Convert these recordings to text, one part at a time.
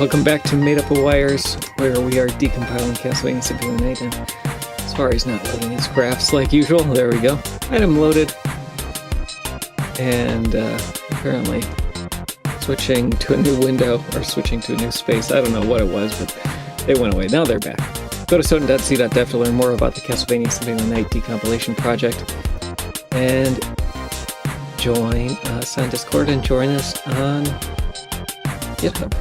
Welcome back to Made Up of Wires, where we are decompiling Castlevania Symphony Night, and Safari's not loading its graphs like usual. There we go. Item loaded. And apparently switching to a new window, or switching to a new space. I don't know what it was, but they went away. Now they're back. Go to soten.c.dev to learn more about the Castlevania Symphony Night decompilation project. And join us on Discord and join us on GitHub.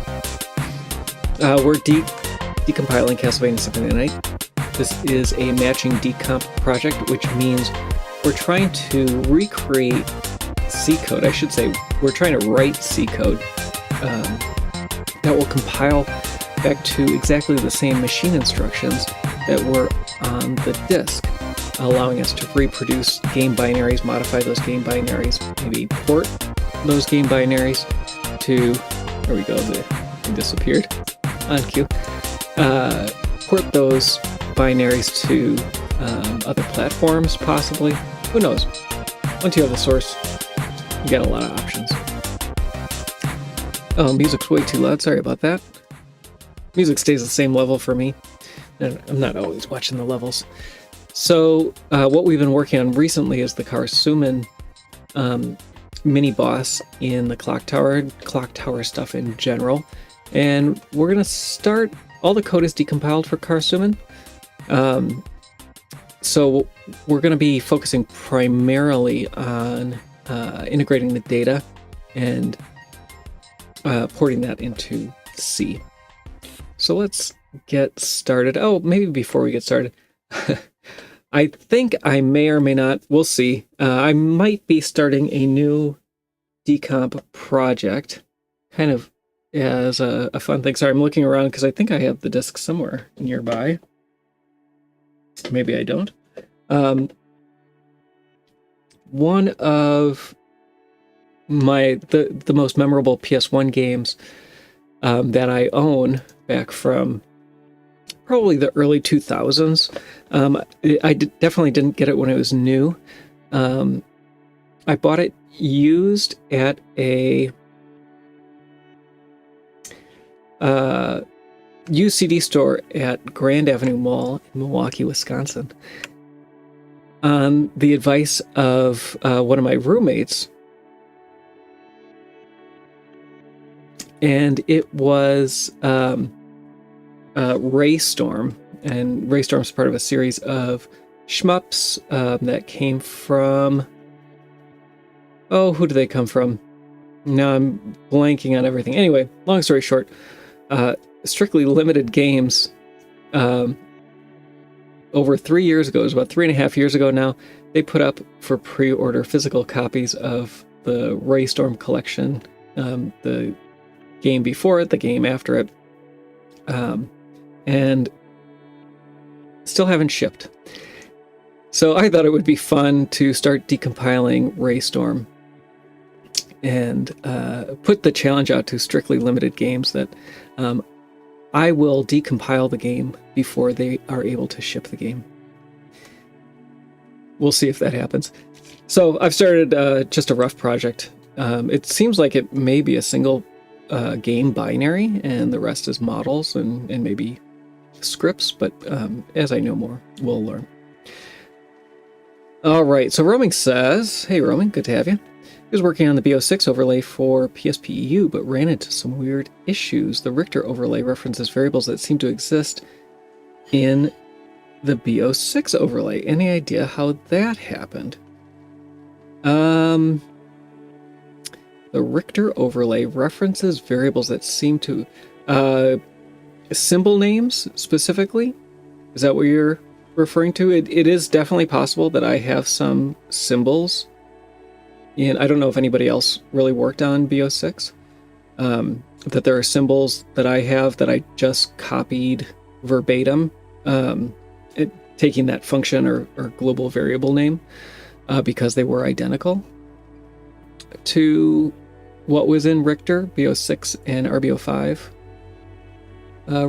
We're decompiling Castlevania Symphony Night. This is a matching decomp project, which means we're trying to recreate C code. I should say we're trying to write C code that will compile back to exactly the same machine instructions that were on the disk, allowing us to reproduce game binaries, modify those game binaries, maybe port those game binaries to, there we go, they disappeared on cue, port those binaries to other platforms, possibly. Who knows? Once you have the source, you got a lot of options. Oh, music's way too loud. Sorry about that. Music stays the same level for me. I'm not always watching the levels. So what we've been working on recently is the Karasuman mini boss in the clock tower stuff in general. And we're going to start, all the code is decompiled for Karasuman. So we're going to be focusing primarily on integrating the data and porting that into C. So let's get started. Oh, maybe before we get started, I think I may or may not, we'll see. I might be starting a new decomp project, kind of as a fun thing. Sorry, I'm looking around because I think I have the disk somewhere nearby. Maybe I don't. One of the most memorable PS1 games that I own back from probably the early 2000s. I definitely didn't get it when it was new. I bought it used at a used CD store at Grand Avenue Mall in Milwaukee, Wisconsin, on the advice of one of my roommates. And it was Raystorm, and Raystorm's part of a series of shmups that came from, oh, who do they come from? Now I'm blanking on everything. Anyway, long story short, Strictly Limited Games, over 3 years ago, it was about 3.5 years ago now, they put up for pre-order physical copies of the Raystorm collection, the game before it, the game after it, and still haven't shipped. So I thought it would be fun to start decompiling Raystorm and put the challenge out to Strictly Limited Games that I will decompile the game before they are able to ship the game. We'll see if that happens. So I've started just a rough project. It seems like it may be a single game binary, and the rest is models and maybe scripts, but as I know more, we'll learn. All right, so Roaming says, hey Roaming, good to have you. He was working on the BO6 overlay for PSPEU, but ran into some weird issues. The Richter overlay references variables that seem to exist in the BO6 overlay. Any idea how that happened? The Richter overlay references variables that seem to... symbol names, specifically? Is that what you're referring to? It is definitely possible that I have some symbols. And I don't know if anybody else really worked on BO6. That there are symbols that I have that I just copied verbatim, taking that function or global variable name, because they were identical to what was in Richter, BO6 and RBO5.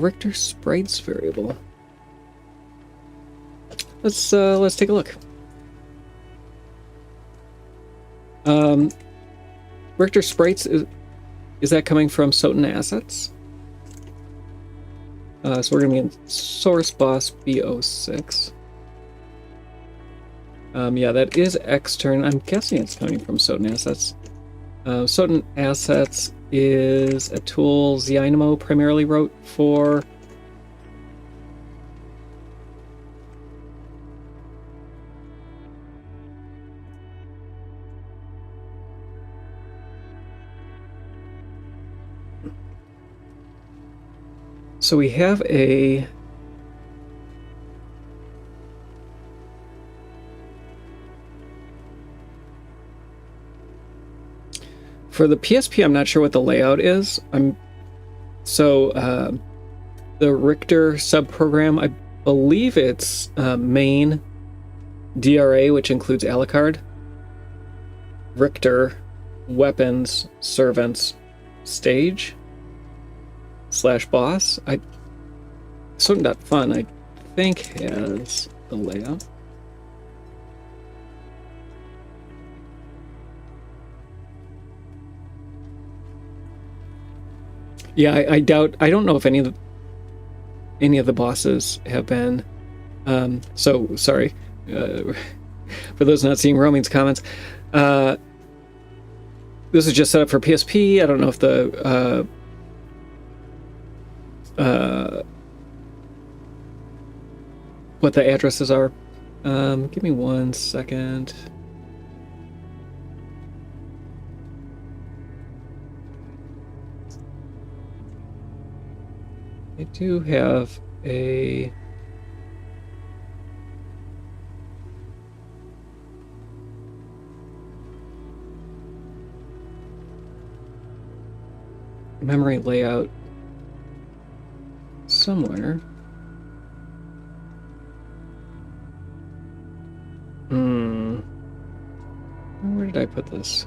Richter sprites variable. Let's take a look. Richter sprites, is that coming from Soten assets? So we're going to be in source boss B06. Yeah, that is extern. I'm guessing it's coming from Soten Assets. Soten Assets is a tool Zyynamo primarily wrote for. So we have a for the PSP. I'm not sure what the layout is. The Richter subprogram. I believe it's main DRA, which includes Alucard, Richter, weapons, servants, stage / boss. Soten.fun, I think, has the layout. Yeah, I doubt. I don't know if any of the bosses have been. So sorry for those not seeing Roaming's comments. This is just set up for PSP. I don't know if the what the addresses are. Give me 1 second. I do have a memory layout somewhere. Where did I put this?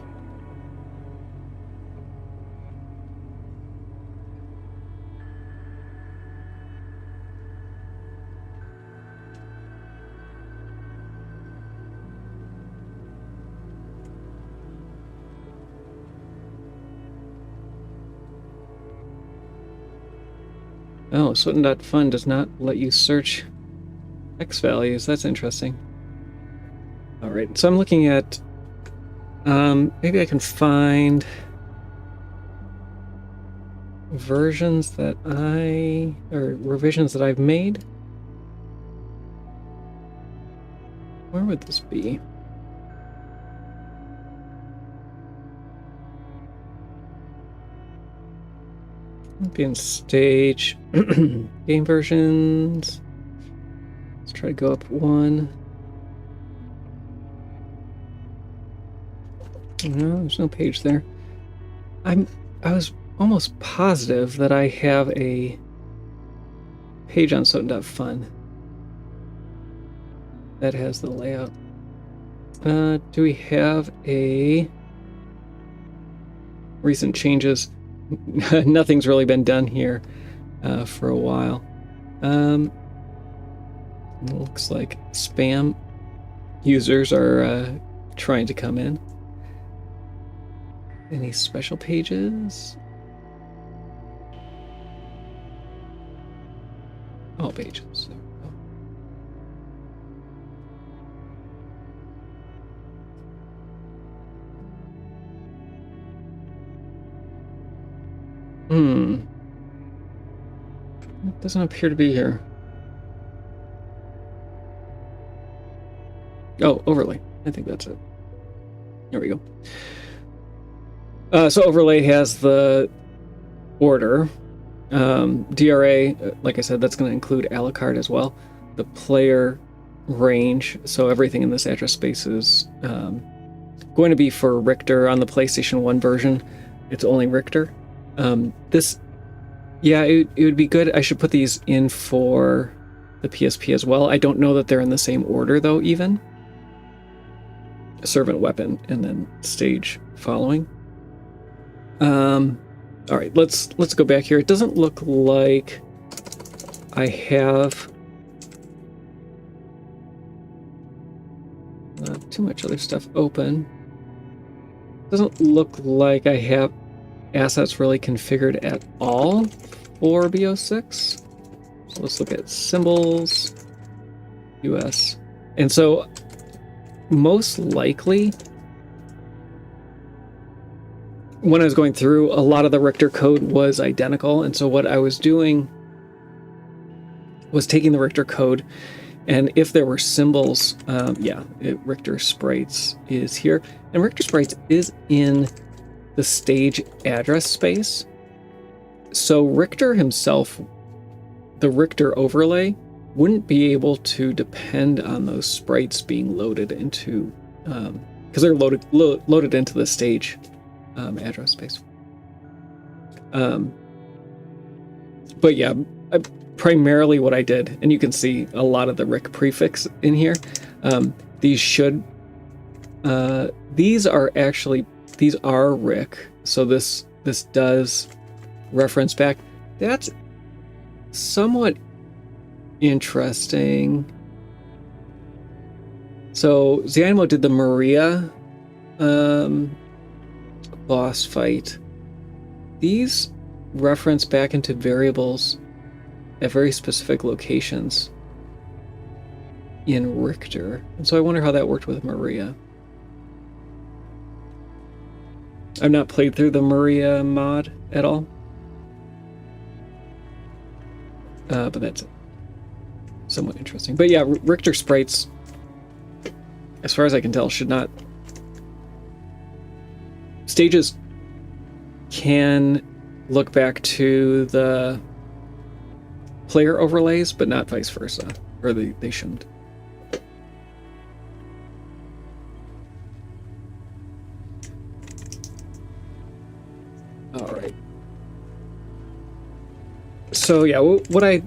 Oh, Soten.fun does not let you search X values. That's interesting. All right, so I'm looking at maybe I can find versions that revisions that I've made. Where would this be? Be in stage game versions. Let's try to go up one. No, there's no page there. I was almost positive that I have a page on Soten.fun that has the layout. Do we have a recent changes? Nothing's really been done here for a while. Looks like spam users are trying to come in. Any special pages? All pages. It doesn't appear to be here. Oh, overlay. I think that's it. There we go. So overlay has the order. DRA, like I said, that's going to include Alucard as well. The player range, so everything in this address space is going to be for Richter. On the PlayStation 1 version, it's only Richter. It would be good. I should put these in for the PSP as well. I don't know that they're in the same order, though, even. Servant, weapon, and then stage following. All right, let's go back here. It doesn't look like I have too much other stuff open. Doesn't look like I have assets really configured at all for BO6. So let's look at symbols, US. And so most likely, when I was going through, a lot of the Richter code was identical. And so what I was doing was taking the Richter code, and if there were symbols, Richter sprites is here. And Richter sprites is in the stage address space. So Richter himself, the Richter overlay, wouldn't be able to depend on those sprites being loaded into, because they're loaded into the stage address space. But yeah, primarily what I did, and you can see a lot of the RIC prefix in here. These are RIC, so this does reference back. That's somewhat interesting. So Xianimo did the Maria boss fight. These reference back into variables at very specific locations in Richter. And so I wonder how that worked with Maria. I've not played through the Maria mod at all. But that's somewhat interesting. But yeah, Richter sprites, as far as I can tell, should not... Stages can look back to the player overlays, but not vice versa. Or they shouldn't. Alright. So yeah, what I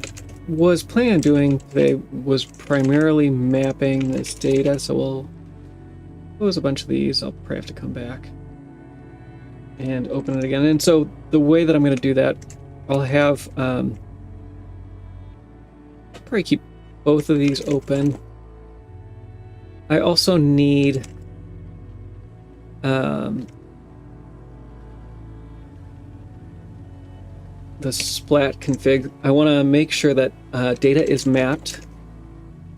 was planning on doing today was primarily mapping this data, so we'll close a bunch of these. I'll probably have to come back and open it again. And so the way that I'm going to do that, I'll have probably keep both of these open. I also need the splat config. I want to make sure that data is mapped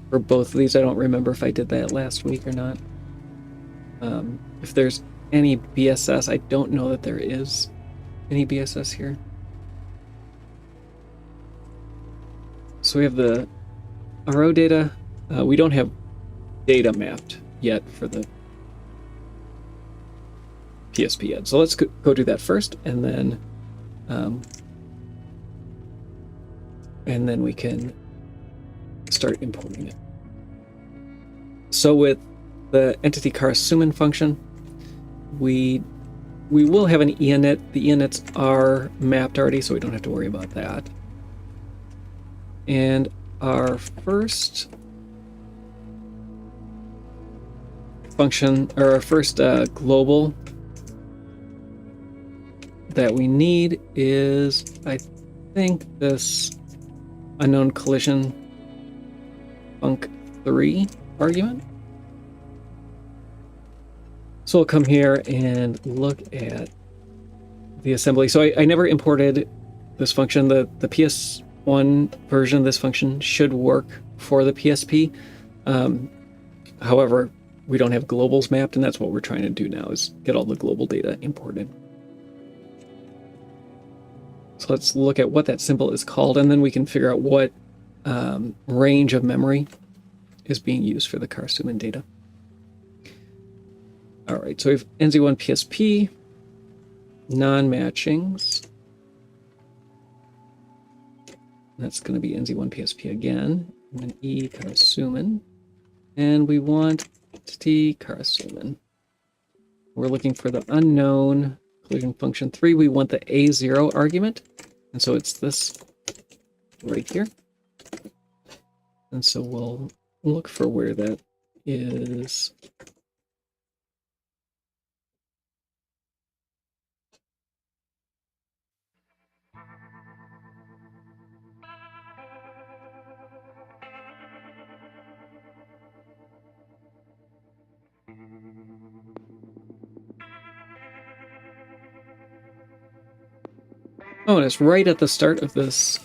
for both of these. I don't remember if I did that last week or not. If there's any BSS, I don't know that there is any BSS here. So we have the RO data. We don't have data mapped yet for the PSP yet. So let's go do that first, and then we can start importing it. So with the entity Karasuman function, we will have an EINIT. The EINITs are mapped already, so we don't have to worry about that. And our first function, or our first global that we need is, I think, this unknown collision func3 argument. So we'll come here and look at the assembly. So I never imported this function. The PS1 version of this function should work for the PSP. However, we don't have globals mapped, and that's what we're trying to do now, is get all the global data imported. So let's look at what that symbol is called, and then we can figure out what range of memory is being used for the Karasuman data. All right, so we have NZ1 PSP, non-matchings. That's going to be NZ1 PSP again, and then E Karasuman. And we want T Karasuman. We're looking for the unknown collision function 3. We want the A0 argument, and so it's this right here. And so we'll look for where that is. Oh, and it's right at the start of this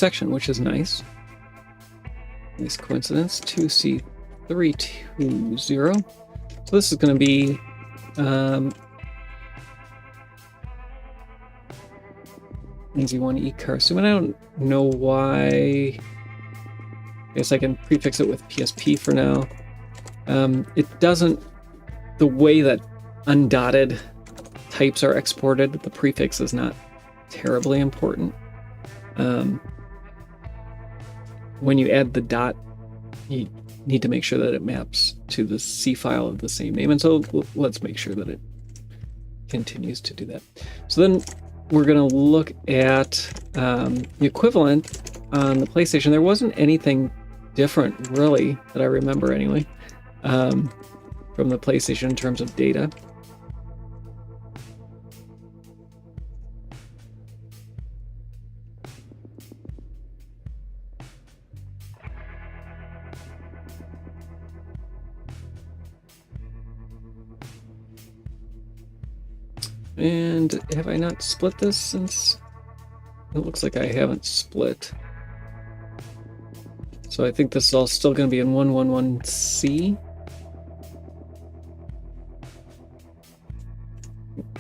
section, which is nice. Nice coincidence. 2C320. So this is going to be NZ1E Karsuman. I don't know why. I guess I can prefix it with PSP for now. It doesn't, the way that undotted types are exported, the prefix is not terribly important. When you add the dot, you need to make sure that it maps to the C file of the same name. And so let's make sure that it continues to do that. So then we're going to look at the equivalent on the PlayStation. There wasn't anything different, really, that I remember anyway, from the PlayStation in terms of data. And have I not split this since? It looks like I haven't split. So I think this is all still going to be in 111C.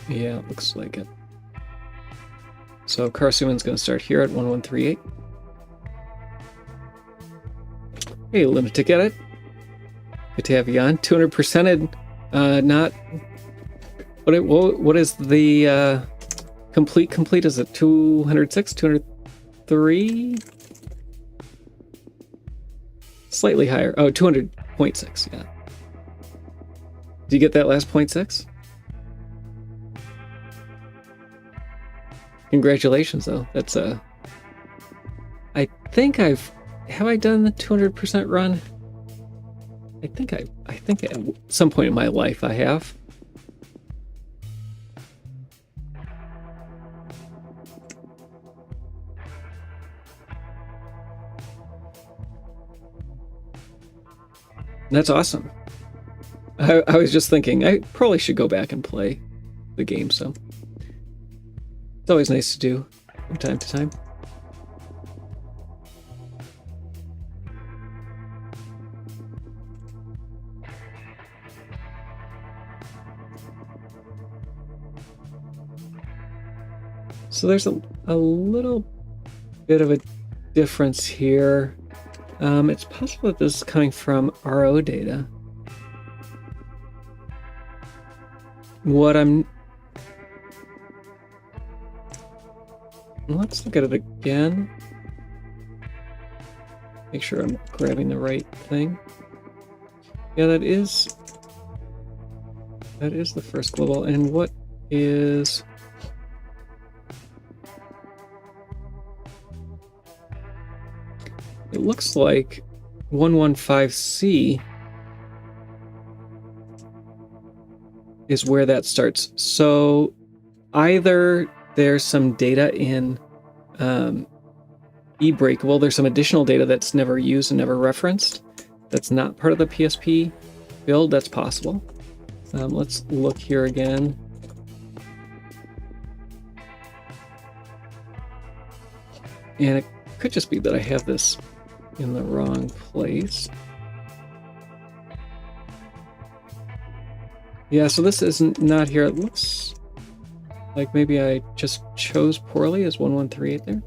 Yeah, it looks like it. So Karsuman's going to start here at 1138. Hey, Limit to get it. Good to have you on. 200%ed, not... What is the complete? Is it 206, 203? Slightly higher. Oh, 200.6, yeah. Did you get that last 0.6? Congratulations, though. That's I think have I done the 200% run? I think at some point in my life I have. That's awesome. I was just thinking I probably should go back and play the game, so it's always nice to do from time to time. So there's a little bit of a difference here. It's possible that this is coming from RO data. Let's look at it again. Make sure I'm grabbing the right thing. Yeah, that is the first global. And what is... It looks like 115C is where that starts. So either there's some data in eBreakable, there's some additional data that's never used and never referenced, that's not part of the PSP build. That's possible. Let's look here again. And it could just be that I have this in the wrong place. Yeah, so this is not here. It looks like maybe I just chose poorly as 1138 there.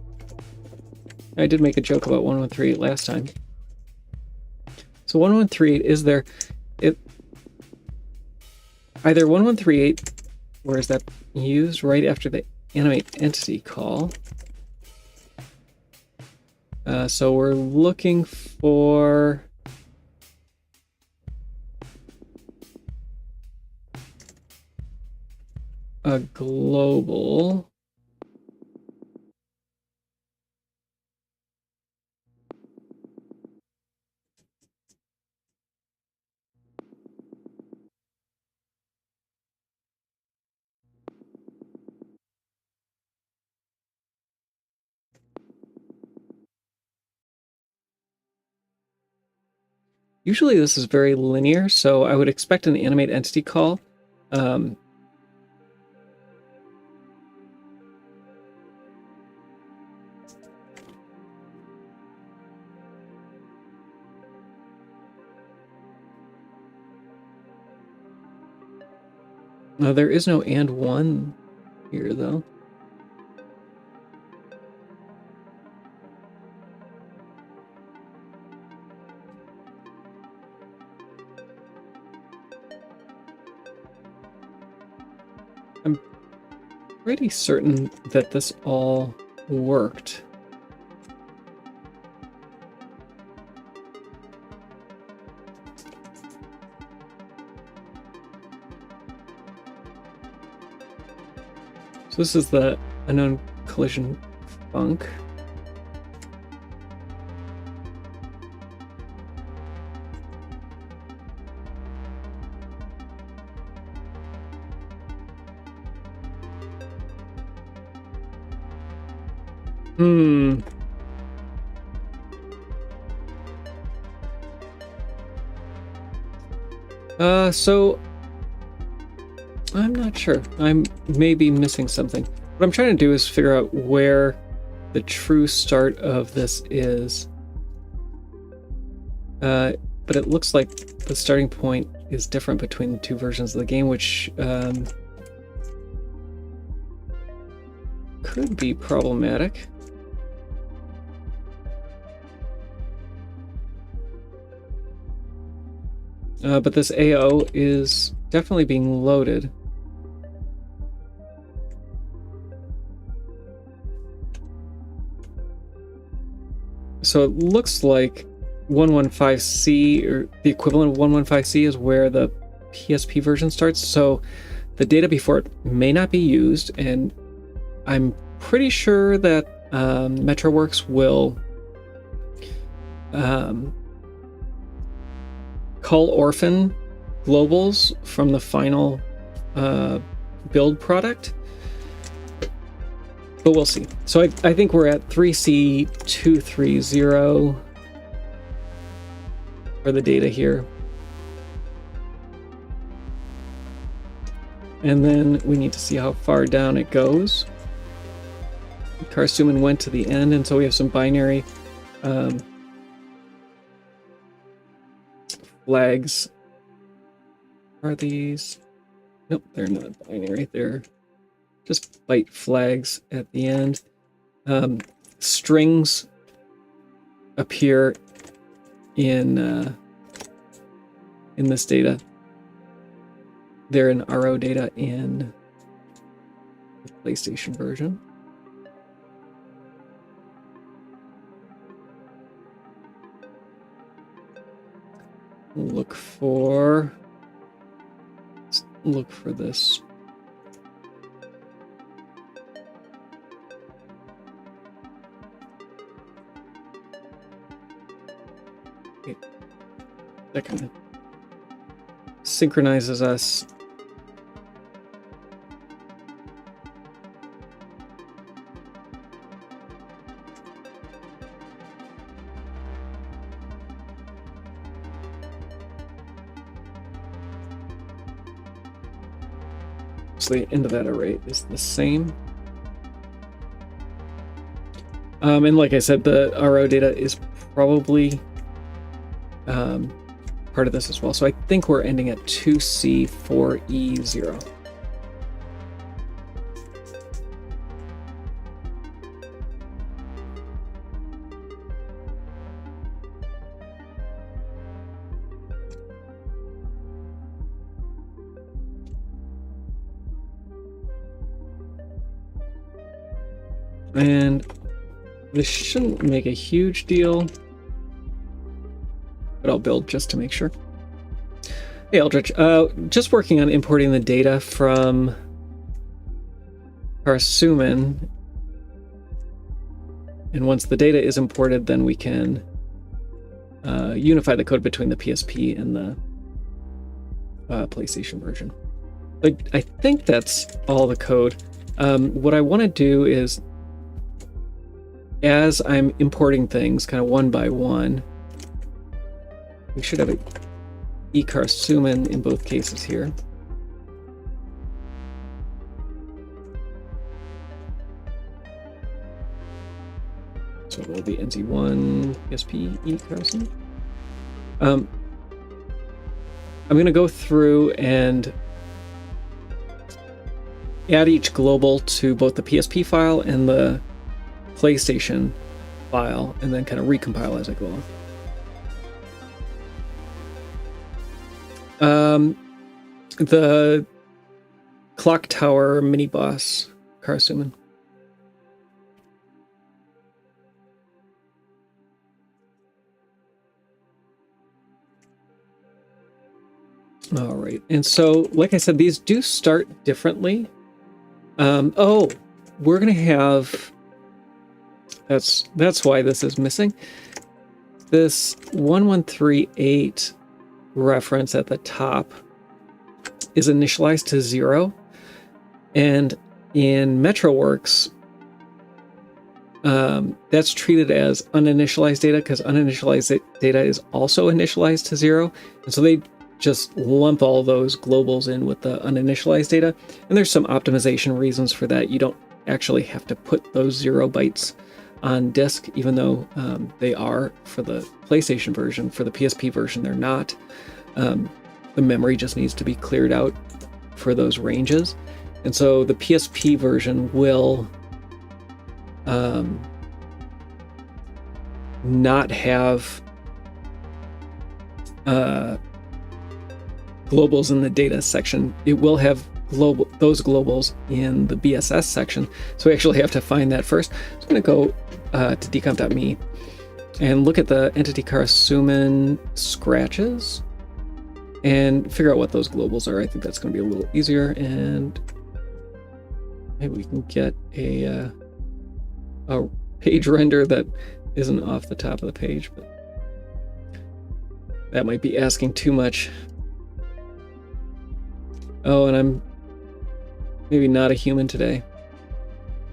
I did make a joke about 1138 last time. So 1138 is there. Either 1138, where is that used right after the animate entity call? So we're looking for a global. Usually this is very linear, so I would expect an animate entity call. There is no and one here, though. I'm pretty certain that this all worked. So this is the unknown collision funk. So I'm not sure. I'm maybe missing something. What I'm trying to do is figure out where the true start of this is. But it looks like the starting point is different between the two versions of the game, which could be problematic. But this AO is definitely being loaded. So it looks like 115C, or the equivalent of 115C, is where the PSP version starts. So the data before it may not be used, and I'm pretty sure that MetroWorks will call orphan globals from the final build product, but we'll see. So I think we're at 3C230 for the data here, and then we need to see how far down it goes. Karsuman went to the end, and so we have some binary flags. Are these? Nope, they're not binary. They're just byte flags at the end. Strings appear in this data. They're in RO data in the PlayStation version. Look for this. Okay. That kind of synchronizes us. The end of that array is the same. And like I said, the RO data is probably part of this as well. So I think we're ending at 2C4E0. And this shouldn't make a huge deal, but I'll build just to make sure. Hey, Eldritch, just working on importing the data from Karsuman. And once the data is imported, then we can unify the code between the PSP and the PlayStation version. I think that's all the code. What I want to do is, as I'm importing things kind of one by one, we should have a eCarsuman in both cases here. So it will be NZ1 PSP eCarsuman. I'm going to go through and add each global to both the PSP file and the PlayStation file, and then kind of recompile as I go along. The Clock Tower mini boss, Karasuman. All right, and so, like I said, these do start differently. Oh, we're gonna have. That's why this is missing. This 1138 reference at the top is initialized to 0, and in MetroWorks, that's treated as uninitialized data because uninitialized data is also initialized to 0, and so they just lump all those globals in with the uninitialized data. And there's some optimization reasons for that. You don't actually have to put those 0 bytes on disk, even though they are for the PlayStation version. For the PSP version, they're not. The memory just needs to be cleared out for those ranges. And so the PSP version will not have globals in the data section. It will have those globals in the BSS section. So we actually have to find that first. So I'm going to go to decomp.me and look at the entity Karasuman scratches and figure out what those globals are. I think that's going to be a little easier, and maybe we can get a page render that isn't off the top of the page, but that might be asking too much. Oh, and I'm maybe not a human today.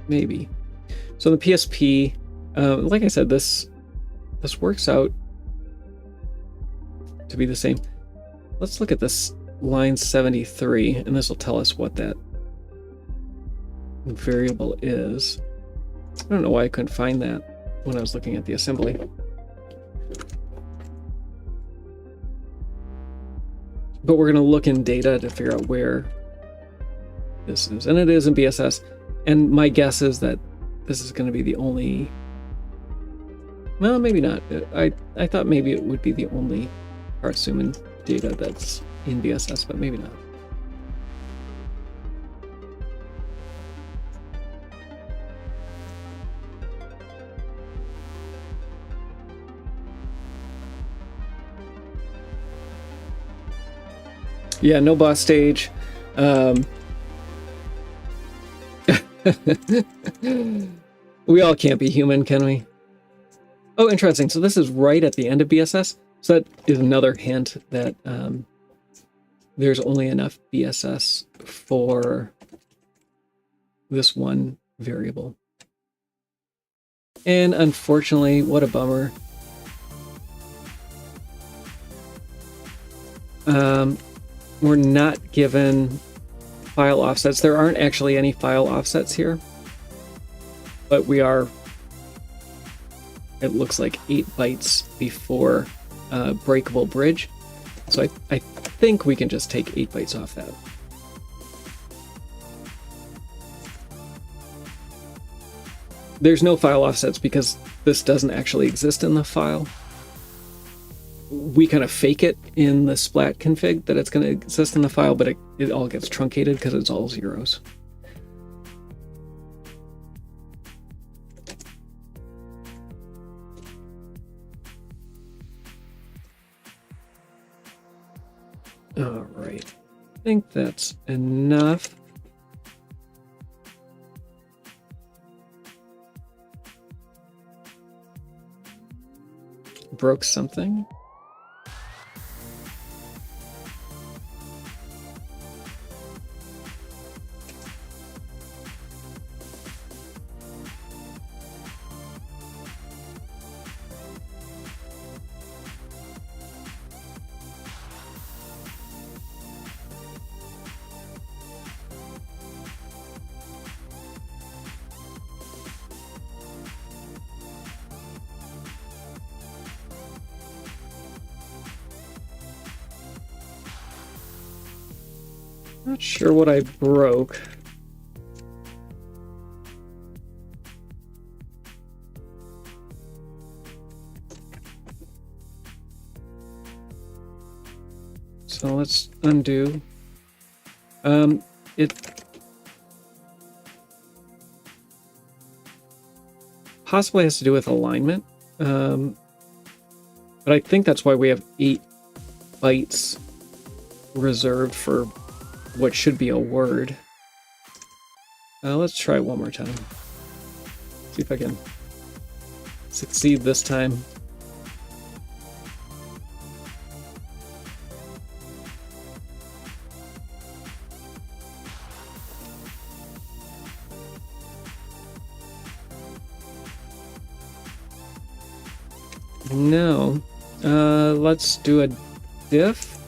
Maybe. So the PSP, like I said, this works out to be the same. Let's look at this line 73, and this will tell us what that variable is. I don't know why I couldn't find that when I was looking at the assembly. But we're going to look in data to figure out where this is. And it is in BSS. And my guess is that this is going to be the only... Well, maybe not. I thought maybe it would be the only Karasuman data that's in BSS, but maybe not. Yeah, no boss stage. We all can't be human, can we? Oh, interesting. So this is right at the end of BSS. So that is another hint that there's only enough BSS for this one variable. And unfortunately, what a bummer. We're not given file offsets. There aren't actually any file offsets here, but we are, it looks like 8 bytes before breakable bridge. So I think we can just take 8 bytes off that. There's no file offsets because this doesn't actually exist in the file. We kind of fake it in the splat config that it's going to exist in the file, but it all gets truncated because it's all zeros. All right, I think that's enough. Broke something. Not sure what I broke. So let's undo. It possibly has to do with alignment, but I think that's why we have 8 bytes reserved for what should be a word. Let's try it one more time. See if I can succeed this time. No. Let's do a diff.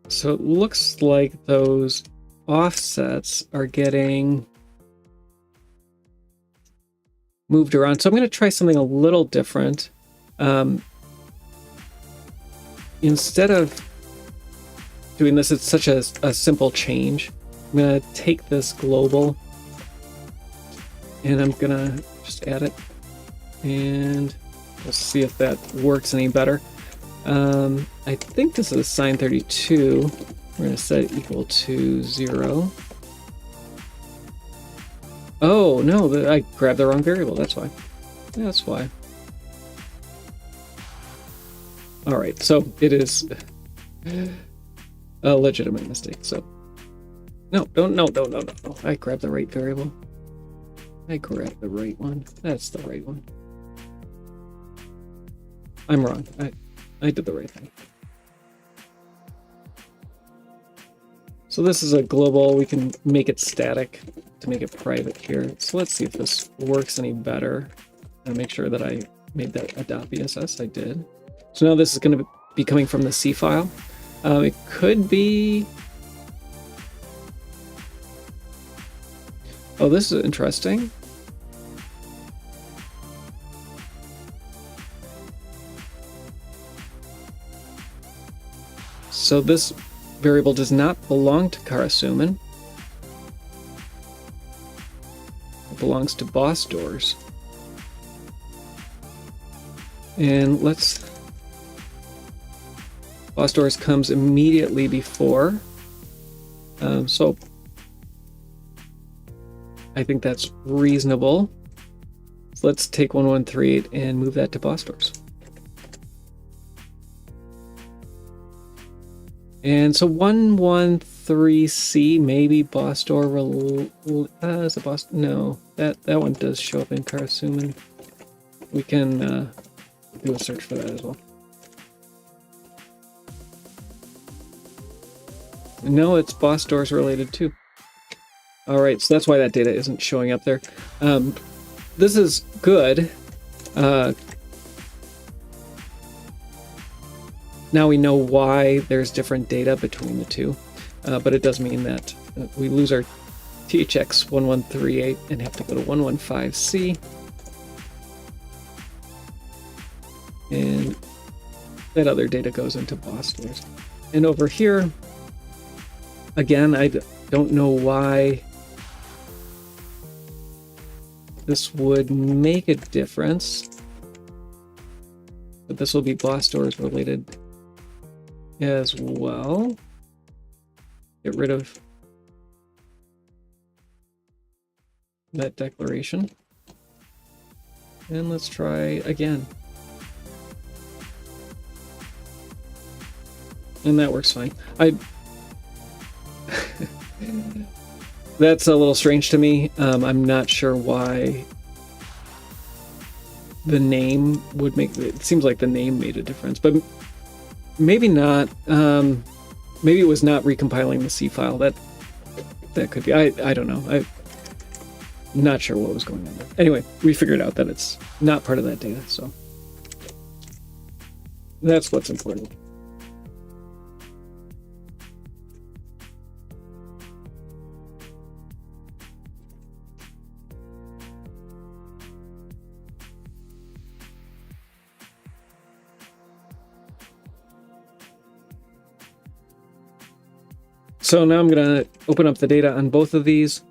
So it looks like those offsets are getting moved around. So I'm going to try something a little different. Instead of doing this, it's such a simple change. I'm going to take this global and I'm going to just add it. And we'll see if that works any better. I think this is sine 32. We're going to set it equal to 0. Oh, no, I grabbed the wrong variable. That's why. That's why. All right, so it is a legitimate mistake. So, no. I grabbed the right variable. I grabbed the right one. That's the right one. I'm wrong. I did the right thing. So this is a global. We can make it static to make it private here. So let's see if this works any better. I'll make sure that I made that adopt.bss. I did. So now this is going to be coming from the C file. It could be... Oh, this is interesting. So this variable does not belong to Karasuman. It belongs to boss doors. And let's... Boss doors comes immediately before. So I think that's reasonable. So let's take 1138 and move that to boss doors. And so 113C, maybe boss door is a boss. No, that one does show up in Karasuman. We can do a search for that as well. No, it's boss doors related too. All right, so that's why that data isn't showing up there. This is good. Now we know why there's different data between the two, but it does mean that we lose our THX 1138 and have to go to 115C. And that other data goes into boss doors. And over here, again, I don't know why this would make a difference, but this will be boss doors related as well. Get rid of that declaration. And let's try again. And that works fine. That's a little strange to me. I'm not sure why the name would make... It seems like the name made a difference, but maybe not. Maybe it was not recompiling the C file. That could be. I don't know. I'm not sure what was going on there. Anyway, we figured out that it's not part of that data, so that's what's important. So now I'm going to open up the data on both of these.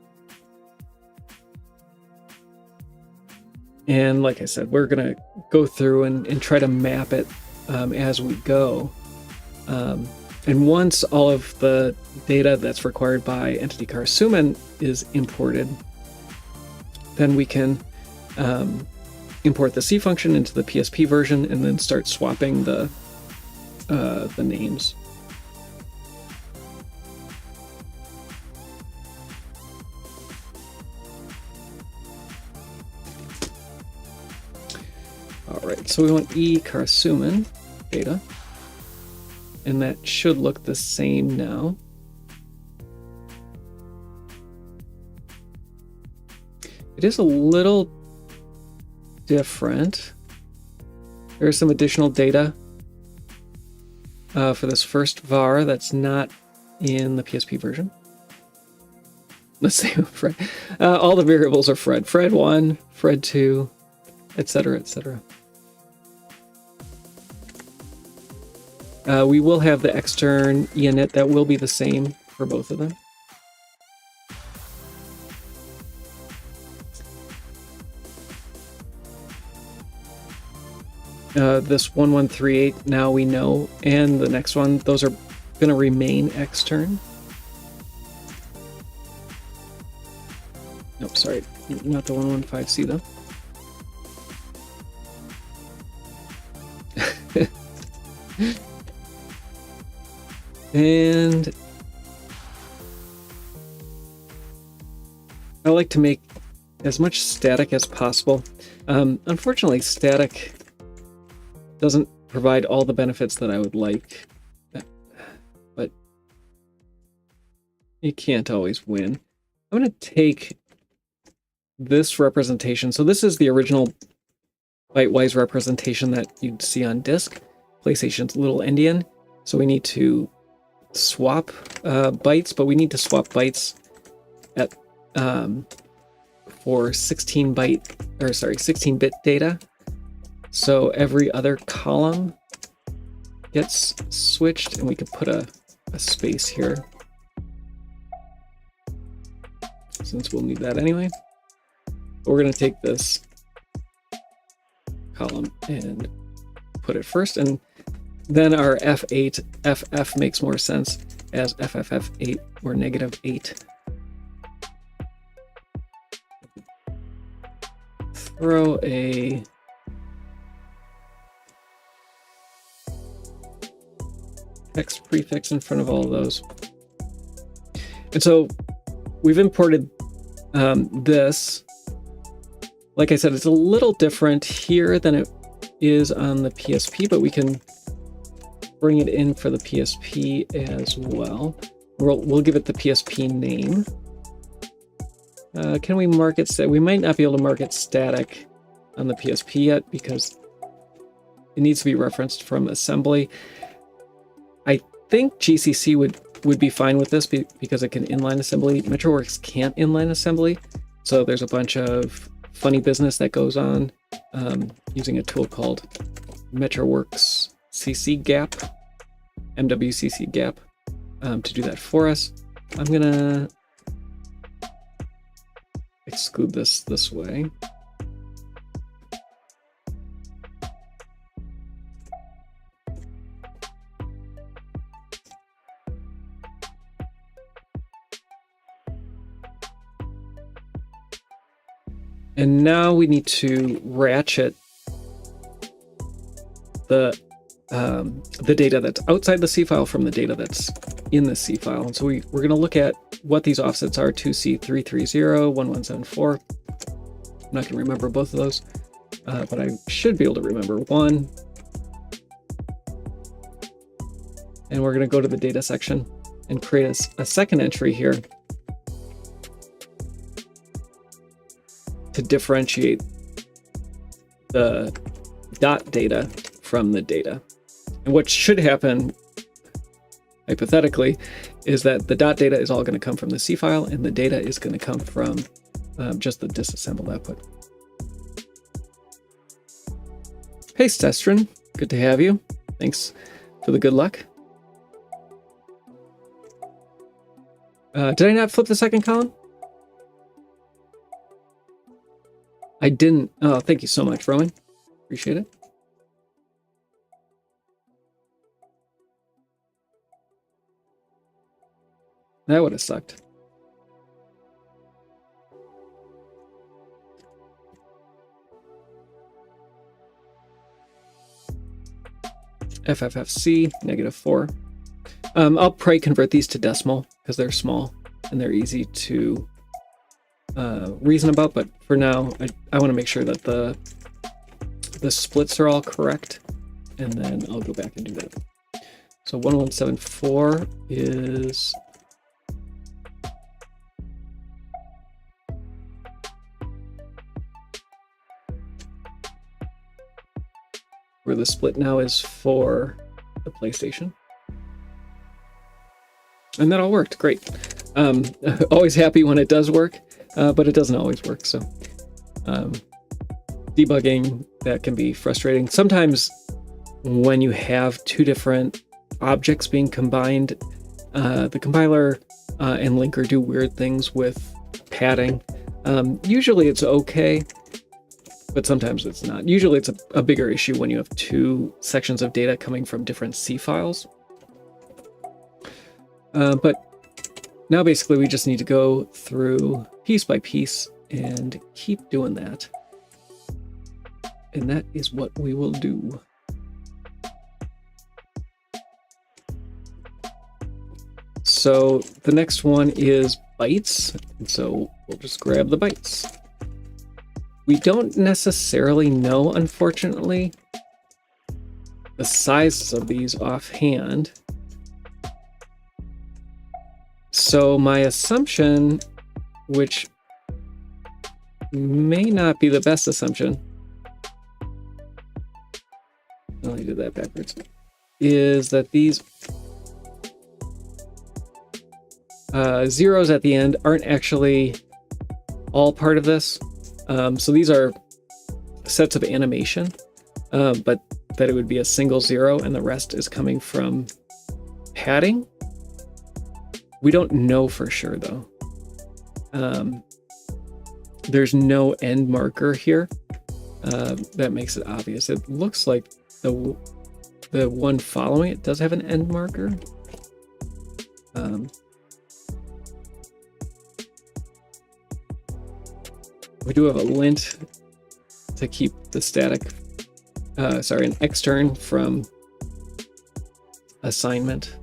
And like I said, we're going to go through and try to map it as we go. And once all of the data that's required by entity car Suman is imported, then we can import the C function into the PSP version and then start swapping the names. All right, so we want E car Suman data. And that should look the same now. It is a little different. There's some additional data for this first var that's not in the PSP version. Let's say Fred. All the variables are Fred. Fred 1, Fred 2, etc., etc. We will have the extern init that will be the same for both of them. This 1138 now we know, and the next one, those are going to remain extern. Nope, sorry, not the 115C though. And I like to make as much static as possible. Unfortunately, static doesn't provide all the benefits that I would like, but you can't always win. I'm going to take this representation. So this is the original byte-wise representation that you'd see on disk, PlayStation's little endian. So we need to swap bytes, but we need to swap bytes at for 16-bit data. So every other column gets switched, and we could put a space here, since we'll need that anyway. But we're going to take this column and put it first, and then our F8, FF makes more sense as FFF8 or -8. Throw a text prefix in front of all of those. And so we've imported this. Like I said, it's a little different here than it is on the PSP, but we can bring it in for the PSP as well. We'll give it the PSP name. Can we mark it static? We might not be able to mark it static on the PSP yet because it needs to be referenced from assembly. I think GCC would be fine with this because it can inline assembly. MetroWorks can't inline assembly, so there's a bunch of funny business that goes on using a tool called MetroWorks CC Gap, MWCC Gap, to do that for us. I'm gonna exclude this way. And now we need to ratchet the data that's outside the C file from the data that's in the C file. And so we're going to look at what these offsets are: 2C330, 1174. I'm not going to remember both of those, but I should be able to remember one. And we're going to go to the data section and create a second entry here to differentiate the dot data from the data. And what should happen, hypothetically, is that the dot data is all going to come from the C file, and the data is going to come from just the disassembled output. Hey, Stestrin, good to have you. Thanks for the good luck. Did I not flip the second column? I didn't. Oh, thank you so much, Rowan. Appreciate it. That would have sucked. FFFC, -4. I'll probably convert these to decimal because they're small and they're easy to reason about, but for now, I want to make sure that the splits are all correct, and then I'll go back and do that. So 1174 is where the split now is for the PlayStation. And that all worked, great. Always happy when it does work, but it doesn't always work, so debugging, that can be frustrating. Sometimes when you have two different objects being combined, the compiler and linker do weird things with padding. Usually it's okay, but sometimes it's not. Usually it's a bigger issue when you have two sections of data coming from different C files. But now basically we just need to go through piece by piece and keep doing that. And that is what we will do. So the next one is bytes, and so we'll just grab the bytes. We don't necessarily know, unfortunately, the sizes of these offhand. So my assumption, which may not be the best assumption, oh, I did that backwards, is that these zeros at the end aren't actually all part of this. So these are sets of animation, but that it would be a single zero and the rest is coming from padding. We don't know for sure though. There's no end marker here. That makes it obvious. It looks like the one following it does have an end marker. We do have a lint to keep the static, an extern from assignment.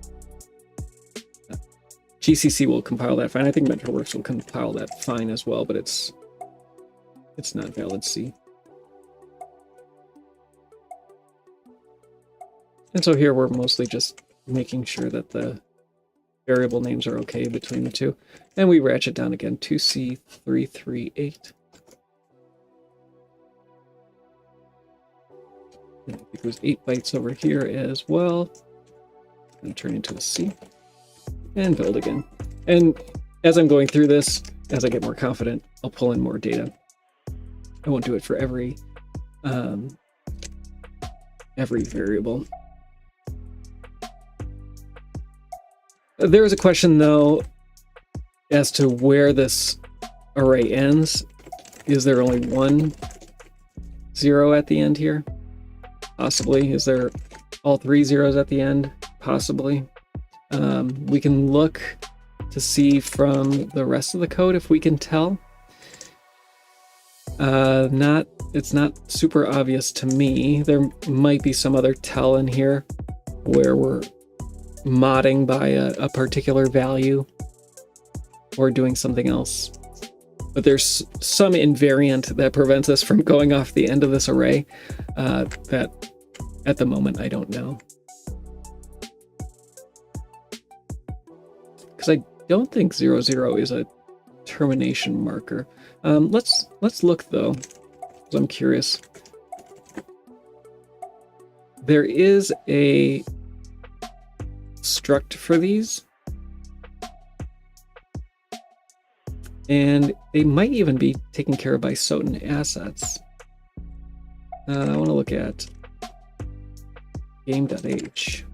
GCC will compile that fine. I think MentorWorks will compile that fine as well, but it's not valid C. And so here we're mostly just making sure that the variable names are okay between the two. And we ratchet down again, 2C338. I think there's 8 bytes over here as well. And turn into a C. And build again. And as I'm going through this, as I get more confident, I'll pull in more data. I won't do it for every variable. There is a question though as to where this array ends. Is there only one zero at the end here? Possibly. Is there all 3 zeros at the end? Possibly. We can look to see from the rest of the code if we can tell. It's not super obvious to me. There might be some other tell in here where we're modding by a particular value or doing something else. But there's some invariant that prevents us from going off the end of this array that at the moment I don't know. Because I don't think 00 is a termination marker. Let's look though, because I'm curious. There is a struct for these, and they might even be taken care of by Soten assets. I want to look at game.h.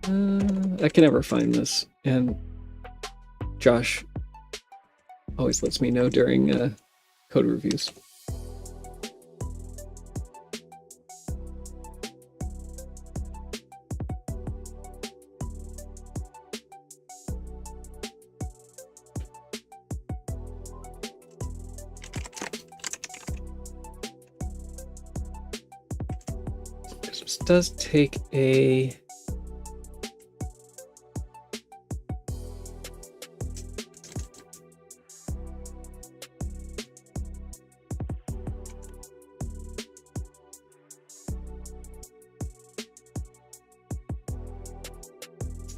I can never find this, and Josh always lets me know during code reviews. This does take a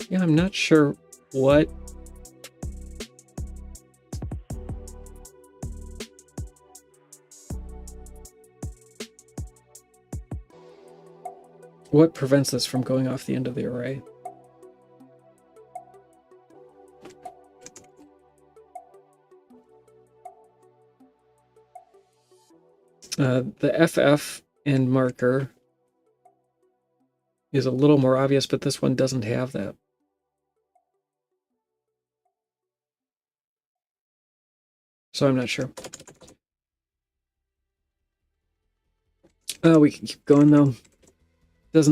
yeah, I'm not sure what prevents this from going off the end of the array. The FF and marker is a little more obvious, but this one doesn't have that. So I'm not sure. We can keep going though. It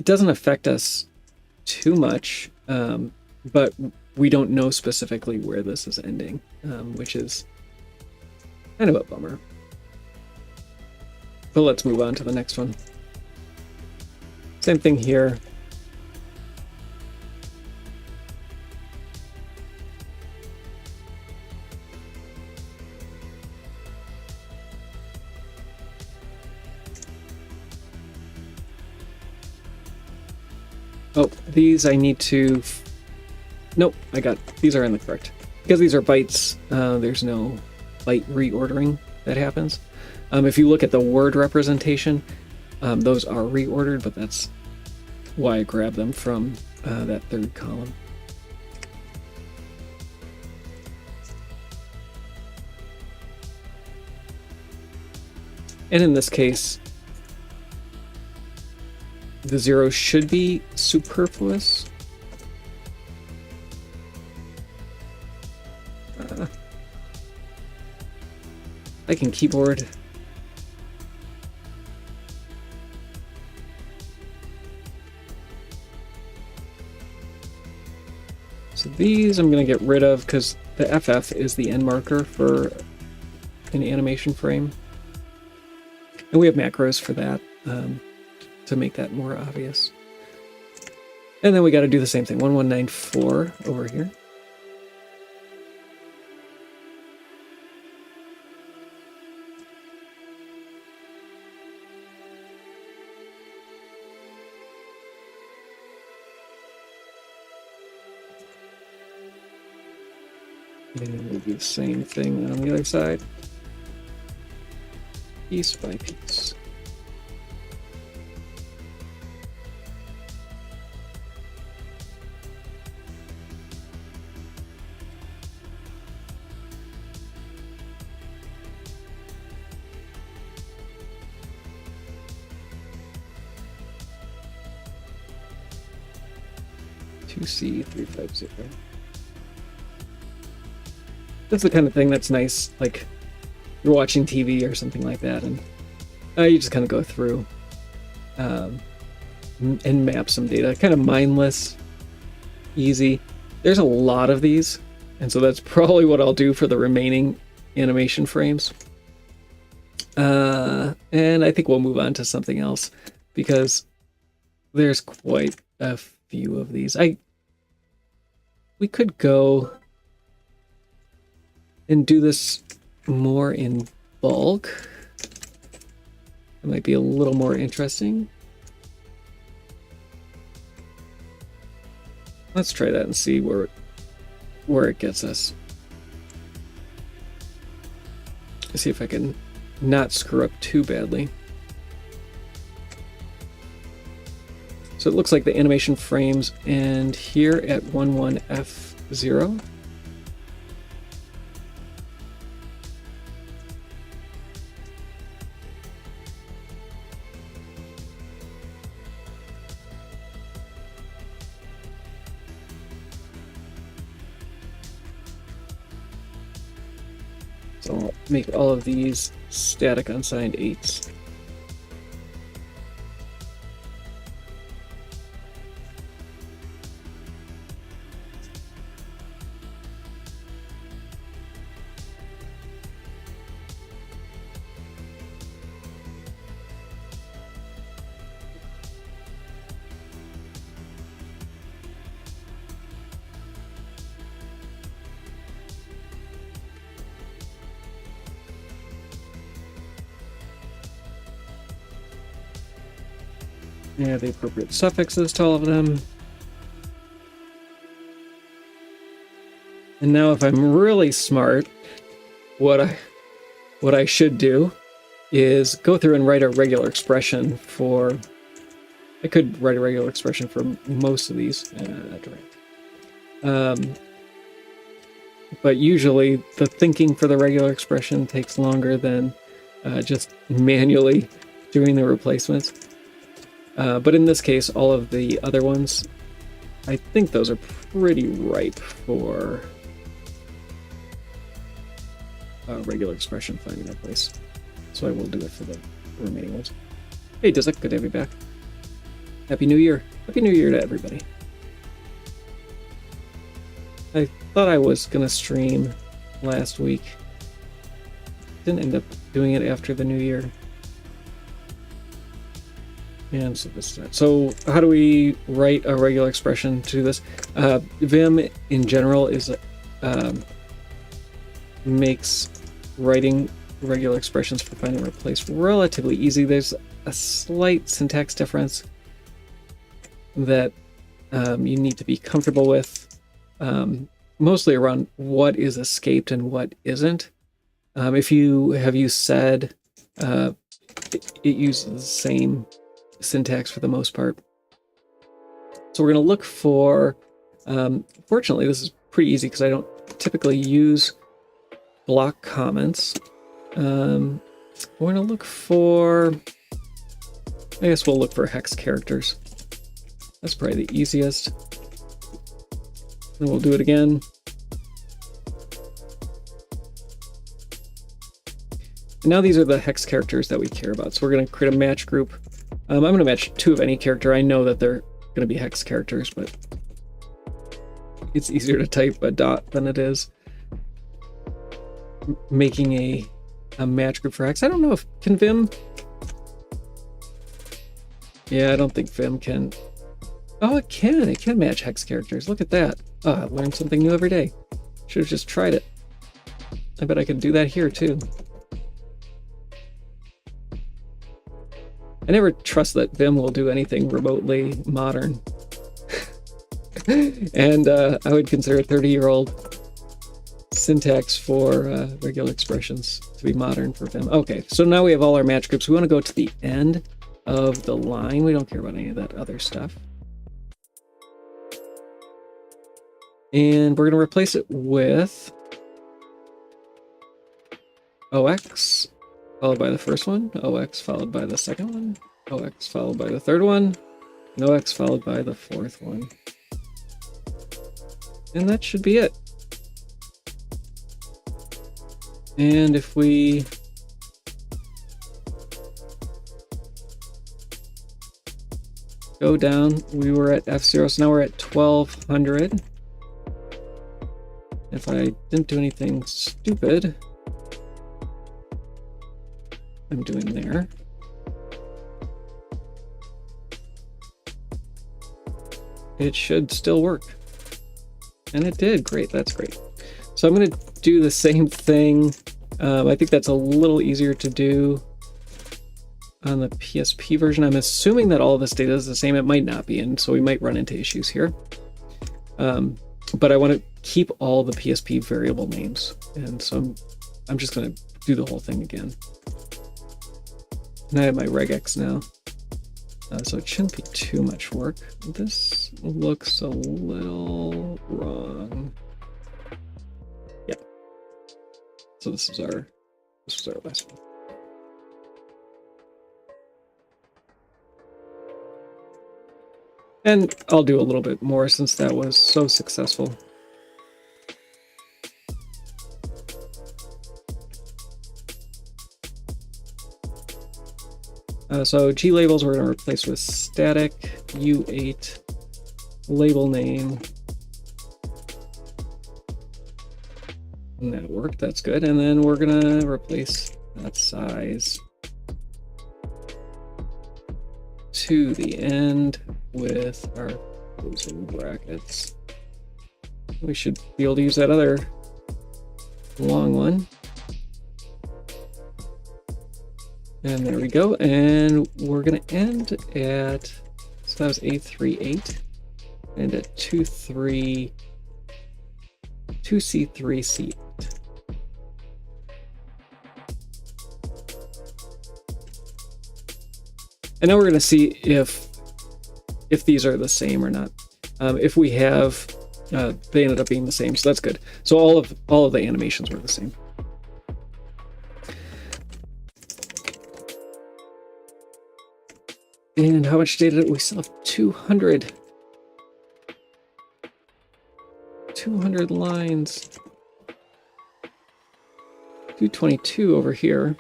doesn't affect us too much, but we don't know specifically where this is ending, which is kind of a bummer. But let's move on to the next one. Same thing here. Oh, these I need to... Nope, these are in the correct. Because these are bytes, there's no byte reordering that happens. If you look at the word representation, those are reordered, but that's why I grabbed them from that third column. And in this case, the zero should be superfluous. I can keyboard. So these I'm going to get rid of because the FF is the end marker for an animation frame. And we have macros for that to make that more obvious. And then we got to do the same thing, 1194 over here. And we'll do the same thing on the other side, piece by piece. C350. That's the kind of thing that's nice, like you're watching TV or something like that, and you just kind of go through and map some data. Kind of mindless, easy. There's a lot of these, and so that's probably what I'll do for the remaining animation frames. And I think we'll move on to something else, because there's quite a few of these. We could go and do this more in bulk. It might be a little more interesting. Let's try that and see where it gets us. Let's see if I can not screw up too badly. So it looks like the animation frames end here at 11F0. So I'll make all of these static unsigned 8s. Yeah, the appropriate suffixes to all of them. And now if I'm really smart, what I should do is go through and write a regular expression for... I could write a regular expression for most of these. But usually the thinking for the regular expression takes longer than just manually doing the replacements. But in this case, all of the other ones, I think those are pretty ripe for regular expression finding their place. So I will do it for the remaining ones. Hey, Dizek, good to have you back. Happy New Year. Happy New Year to everybody. I thought I was going to stream last week. Didn't end up doing it after the New Year. And so this is that. So how do we write a regular expression to this? Vim in general is makes writing regular expressions for find and replace relatively easy. There's a slight syntax difference that you need to be comfortable with, mostly around what is escaped and what isn't. If you have used sed, it uses the same syntax for the most part. So we're going to look for, fortunately this is pretty easy because I don't typically use block comments. We're going to look for, I guess we'll look for hex characters. That's probably the easiest. And we'll do it again. And now these are the hex characters that we care about. So we're going to create a match group. I'm going to match 2 of any character. I know that they're going to be hex characters, but it's easier to type a dot than it is making a match group for hex. I don't know if, can Vim? Yeah, I don't think Vim can. Oh, it can. It can match hex characters. Look at that. Oh, I learned something new every day. Should have just tried it. I bet I could do that here too. I never trust that Vim will do anything remotely modern. And I would consider a 30-year-old syntax for regular expressions to be modern for Vim. Okay, so now we have all our match groups. We want to go to the end of the line. We don't care about any of that other stuff. And we're going to replace it with OX followed by the first one, OX followed by the second one, OX followed by the third one, and OX followed by the fourth one. And that should be it. And if we go down, we were at F0, so now we're at 1200. If I didn't do anything stupid, I'm doing there. It should still work. And it did. Great. That's great. So I'm going to do the same thing. I think that's a little easier to do on the PSP version. I'm assuming that all of this data is the same. It might not be, and so we might run into issues here. But I want to keep all the PSP variable names. And so I'm just going to do the whole thing again. And I have my regex now. So it shouldn't be too much work. This looks a little wrong. Yeah. So this was our last one. And I'll do a little bit more since that was so successful. So G labels we're going to replace with static U8 label name. And that worked, that's good. And then we're going to replace that size to the end with our closing brackets. We should be able to use that other long one. And there we go. And we're going to end at, so that was 838, and at 2C3C8. And now we're going to see if these are the same or not. If we have, they ended up being the same, so that's good. So all of the animations were the same. And how much data do we still have? 200 lines. 222 over here.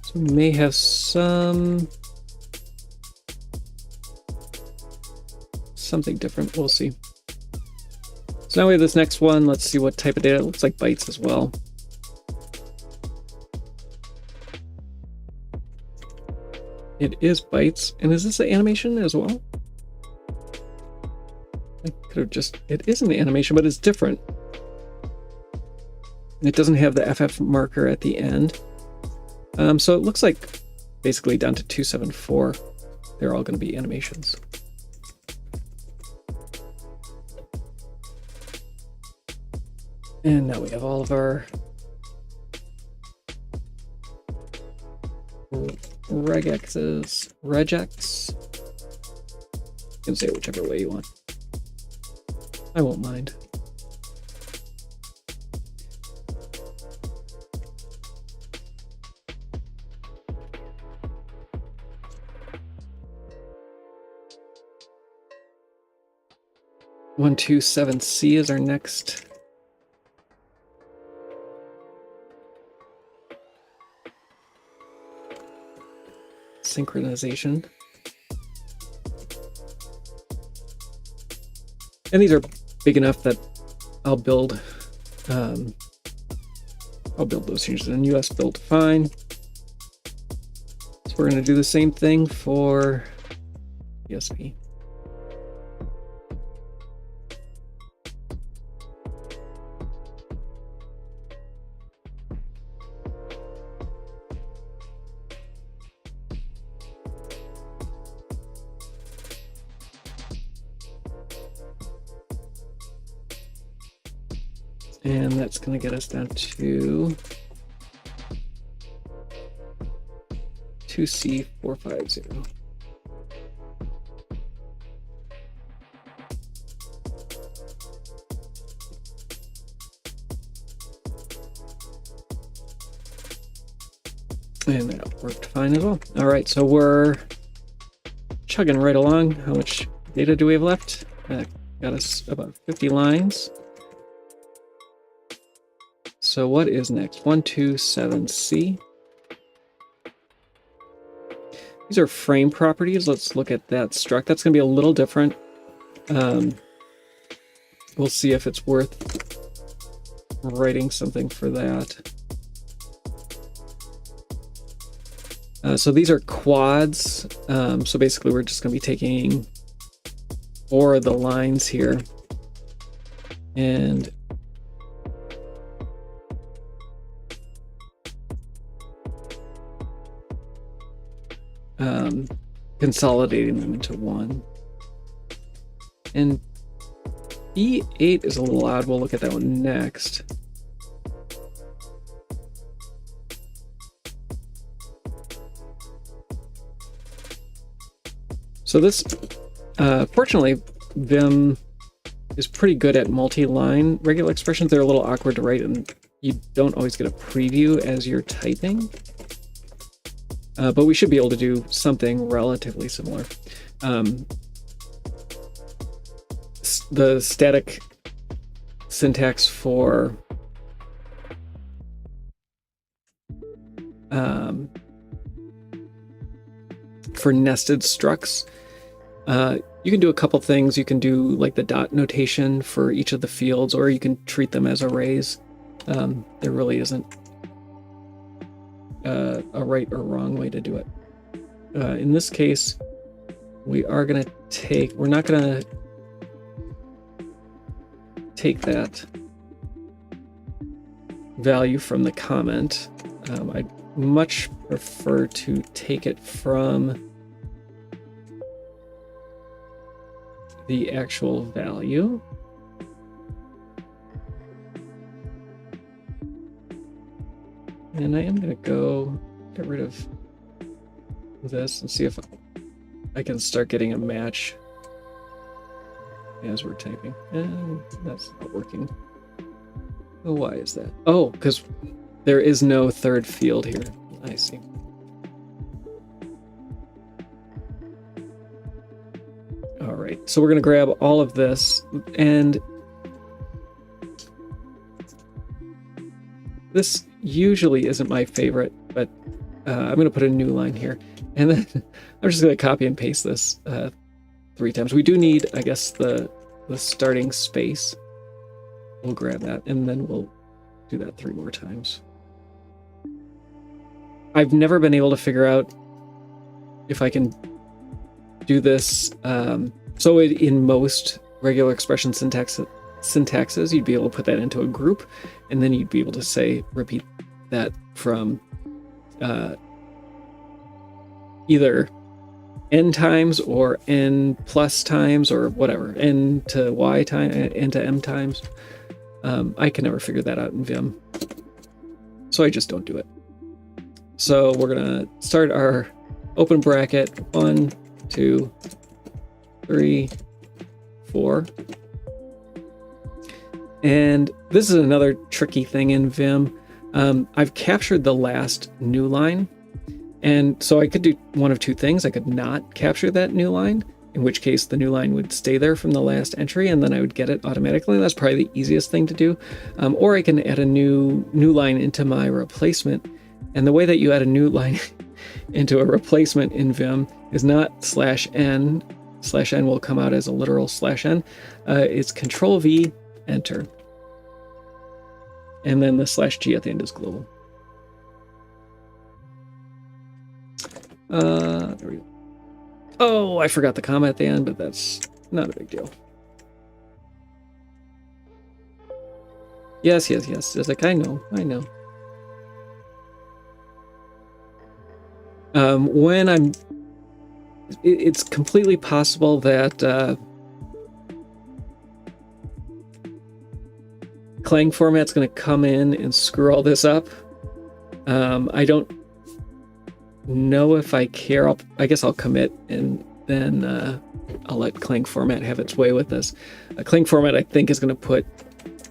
So we may have something different. We'll see. So now we have this next one. Let's see what type of data. It looks like bytes as well. It is bytes. And is this an animation as well? I could have just, it is an animation, but it's different. It doesn't have the FF marker at the end. So it looks like basically down to 274, they're all going to be animations. And now we have all of our regex. You can say it whichever way you want. I won't mind. One, 2, 7C is our next. Synchronization. And these are big enough that I'll build those changes in US build fine. So we're going to do the same thing for ESP. And that's going to get us down to 2C450. And that worked fine as well. All right, so we're chugging right along. How much data do we have left? That got us about 50 lines. So what is next? 127C. These are frame properties. Let's look at that struct. That's going to be a little different. We'll see if it's worth writing something for that. So these are quads. So basically we're just going to be taking 4 of the lines here and consolidating them into one. And E8 is a little odd. We'll look at that one next. So this, fortunately, Vim is pretty good at multi-line regular expressions. They're a little awkward to write, and you don't always get a preview as you're typing. But we should be able to do something relatively similar. The static syntax for for nested structs. You can do a couple things. You can do like the dot notation for each of the fields, or you can treat them as arrays. There really isn't a right or wrong way to do it. In this case, we're not going to take that value from the comment. I'd much prefer to take it from the actual value. And I am going to go get rid of this and see if I can start getting a match as we're typing. And that's not working. Oh, why is that? Oh, because there is no third field here. I see. All right, so we're going to grab all of this, and this usually isn't my favorite, but I'm going to put a new line here, and then I'm just going to copy and paste this 3 times. We do need, I guess, the starting space. We'll grab that, and then we'll do that 3 more times. I've never been able to figure out if I can do this. So in most regular expression syntaxes, you'd be able to put that into a group, and then you'd be able to say, repeat that from either n times or n plus times or whatever, n to y time, n to m times. I can never figure that out in Vim, so I just don't do it. So we're gonna start our open bracket 1, 2, 3, 4. And this is another tricky thing in Vim. I've captured the last new line, and so I could do one of 2 things. I could not capture that new line, in which case the new line would stay there from the last entry, and then I would get it automatically. That's probably the easiest thing to do. Or I can add a new line into my replacement. And the way that you add a new line into a replacement in Vim is not /n. /n will come out as a literal /n. It's Control-V, Enter. And then the /g at the end is global. There we go. Oh, I forgot the comma at the end, but that's not a big deal. Yes. It's like, I know. When it's completely possible that Clang format's going to come in and screw all this up. I don't know if I care. I guess I'll commit, and then I'll let Clang format have its way with this. Clang format, I think, is going to put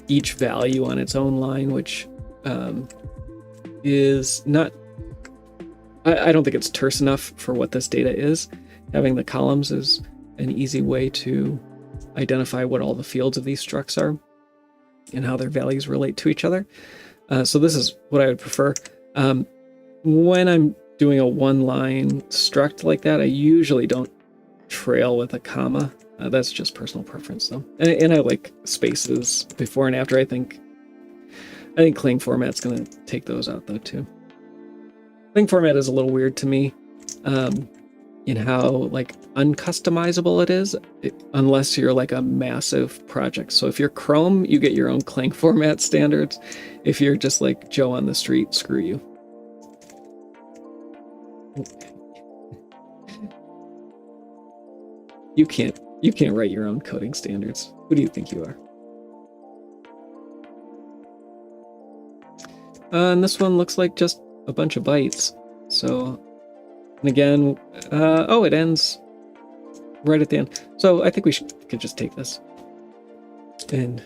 each value on its own line, which is not... I don't think it's terse enough for what this data is. Having the columns is an easy way to identify what all the fields of these structs are and how their values relate to each other. So this is what I would prefer. When I'm doing a 1-line struct like that, I usually don't trail with a comma. That's just personal preference, though. And I like spaces before and after. I think Clang format's going to take those out, though, too. Clang format is a little weird to me in how like uncustomizable it is, unless you're like a massive project. So if you're Chrome, you get your own Clang format standards. If you're just like Joe on the street, screw you. You can't write your own coding standards. Who do you think you are? And this one looks like just a bunch of bytes. So, and again, oh, it ends right at the end. So I think we could just take this and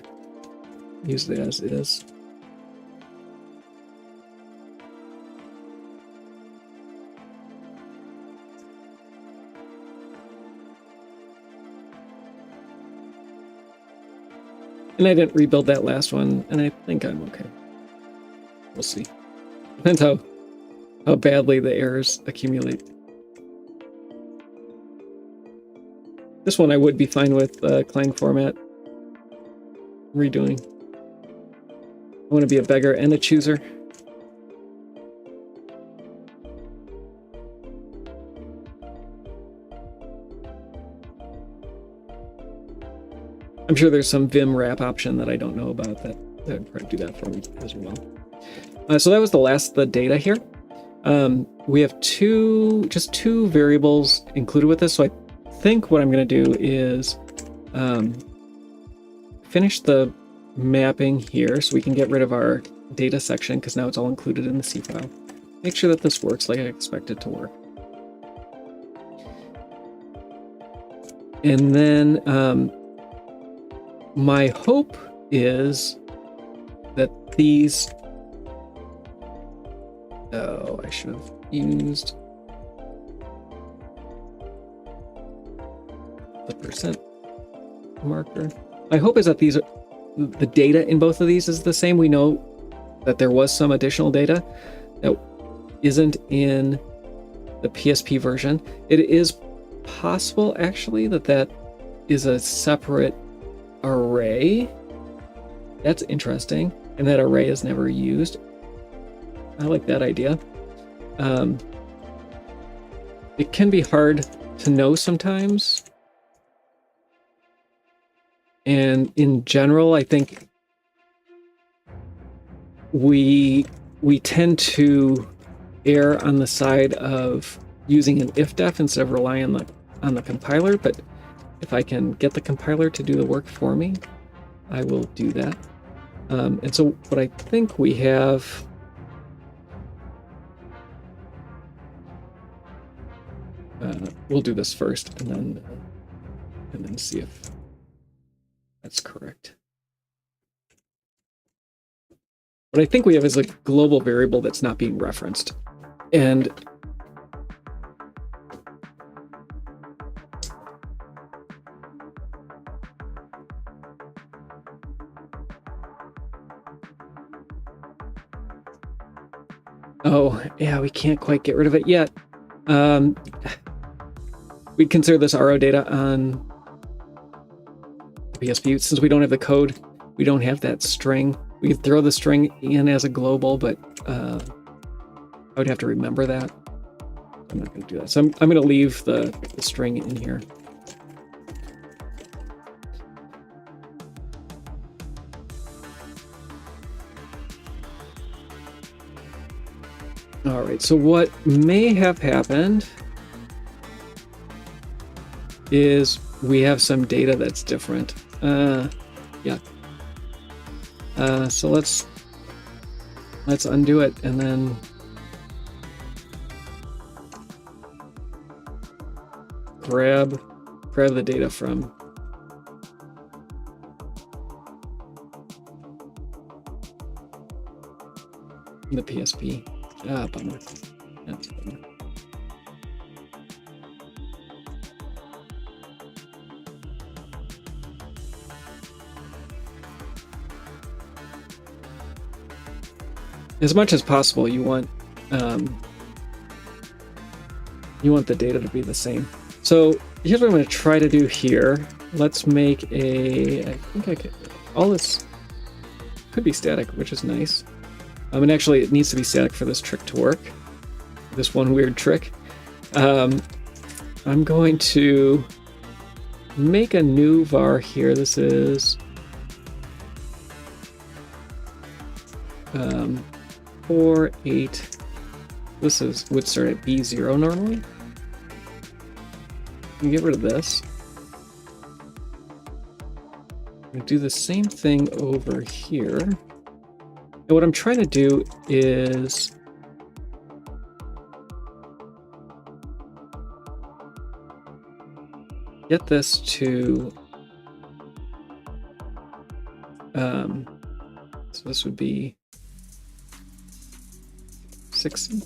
use it as is. And I didn't rebuild that last one, and I think I'm okay. We'll see. Depends how badly the errors accumulate. This one I would be fine with Clang format redoing. I want to be a beggar and a chooser. I'm sure there's some Vim wrap option that I don't know about that would probably do that for me as well. So that was the data here. We have just two variables included with this. So I think what I'm going to do is finish the mapping here so we can get rid of our data section, because now it's all included in the C file. Make sure that this works like I expect it to work. And then my hope is that these... Oh, I should have used the percent marker. My hope is that the data in both of these is the same. We know that there was some additional data that isn't in the PSP version. It is possible, actually, that is a separate array. That's interesting. And that array is never used. I like that idea. It can be hard to know sometimes. And in general, I think we tend to err on the side of using an if-def instead of relying on the compiler. But if I can get the compiler to do the work for me, I will do that. And so what I think we have... we'll do this first and then see if that's correct. What I think we have is a global variable that's not being referenced. And oh, yeah, we can't quite get rid of it yet. We'd consider this RO data on PSP. Since we don't have the code, we don't have that string. We could throw the string in as a global, but I would have to remember that. I'm not going to do that. So I'm going to leave the string in here. All right, so what may have happened is we have some data that's different. Yeah. So let's undo it and then grab the data from the PSP. Ah, bummer. That's a bummer. As much as possible, you want the data to be the same. So here's what I'm going to try to do here. Let's make I think I could. All this could be static, which is nice. And actually, it needs to be static for this trick to work. This one weird trick. I'm going to make a new var here. This is 4, 8. This would start at B0 normally. You get rid of this. I'm going to do the same thing over here. And what I'm trying to do is get this to so this would be 60.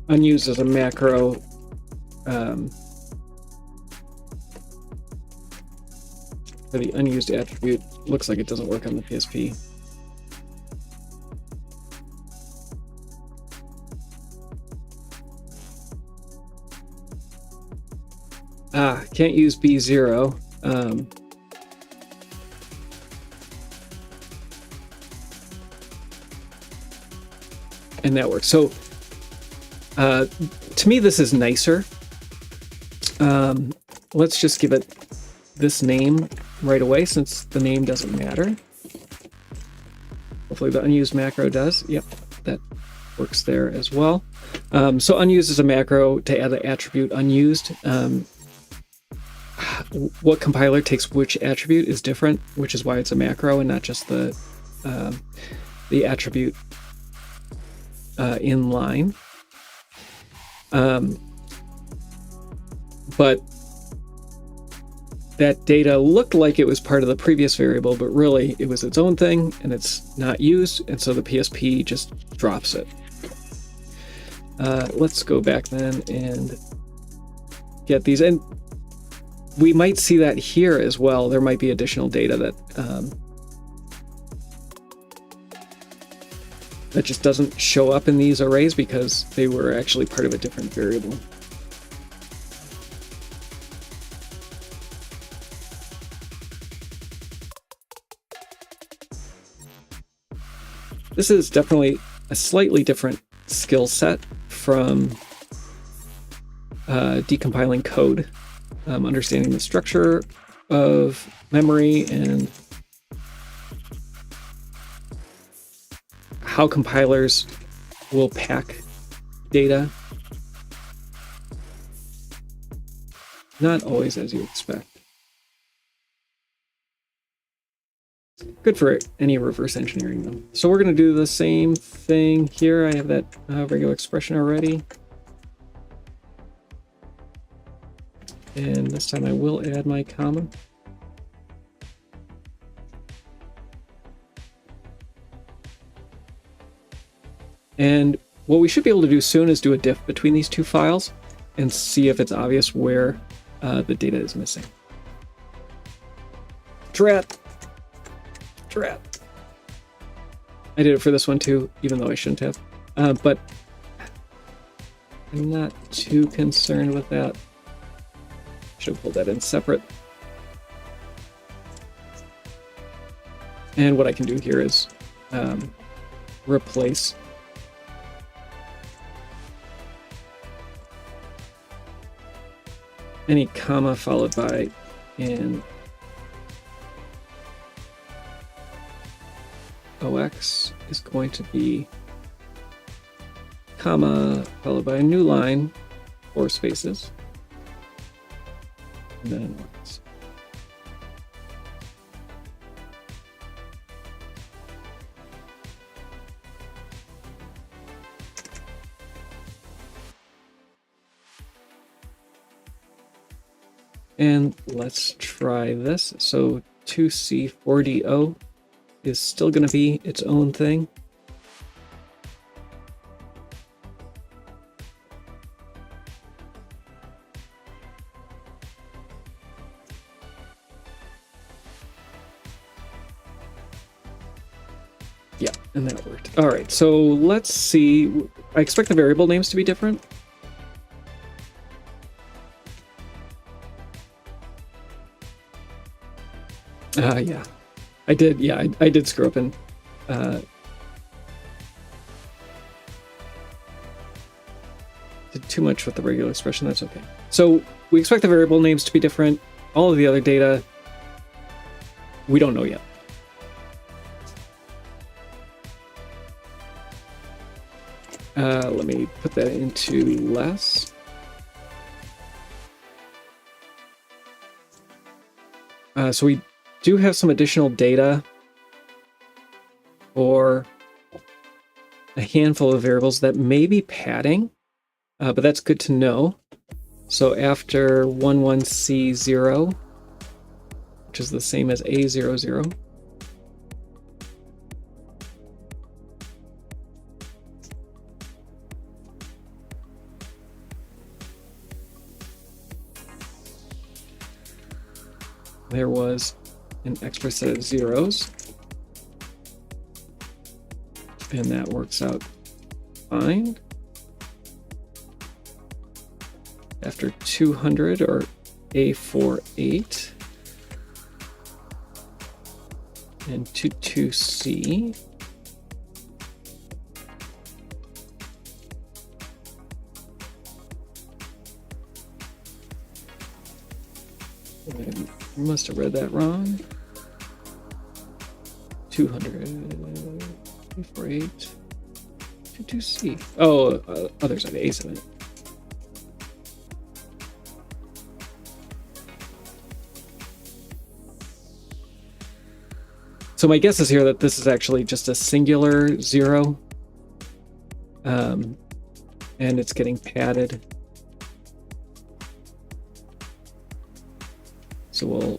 unused as a macro. For the unused attribute, looks like it doesn't work on the PSP. Can't use B0. And that works. So to me, this is nicer. Let's just give it this name right away, since the name doesn't matter. Hopefully the unused macro does. Yep, that works there as well. So unused is a macro to add the attribute unused. What compiler takes which attribute is different, which is why it's a macro and not just the attribute in line. But that data looked like it was part of the previous variable, but really it was its own thing and it's not used, and so the PSP just drops it. Let's go back then and get these, and we might see that here as well. There might be additional data that that just doesn't show up in these arrays because they were actually part of a different variable. This is definitely a slightly different skill set from decompiling code, understanding the structure of memory and how compilers will pack data. Not always as you expect. Good for any reverse engineering though. So we're going to do the same thing here. I have that regular expression already. And this time I will add my comma. And what we should be able to do soon is do a diff between these two files and see if it's obvious where the data is missing. Drat. I did it for this one too, even though I shouldn't have. But I'm not too concerned with that. Should have pulled that in separate. And what I can do here is replace any comma followed by an OX is going to be comma followed by a new line, 4 spaces, and then OX. And let's try this. So 2C4DO is still going to be its own thing. Yeah, and that worked. All right, so let's see. I expect the variable names to be different. Yeah, I did. Yeah, I did screw up and did too much with the regular expression. That's okay. So we expect the variable names to be different. All of the other data, we don't know yet. Let me put that into less. So we do have some additional data for a handful of variables that may be padding, but that's good to know. So after 11C0, which is the same as A00, there was an extra set of zeros. And that works out fine. After 200, or A48, and 22C. I must have read that wrong. 200, A48, 22C. Oh, other side, A7. So my guess is here that this is actually just a singular 0, and it's getting padded. So we'll,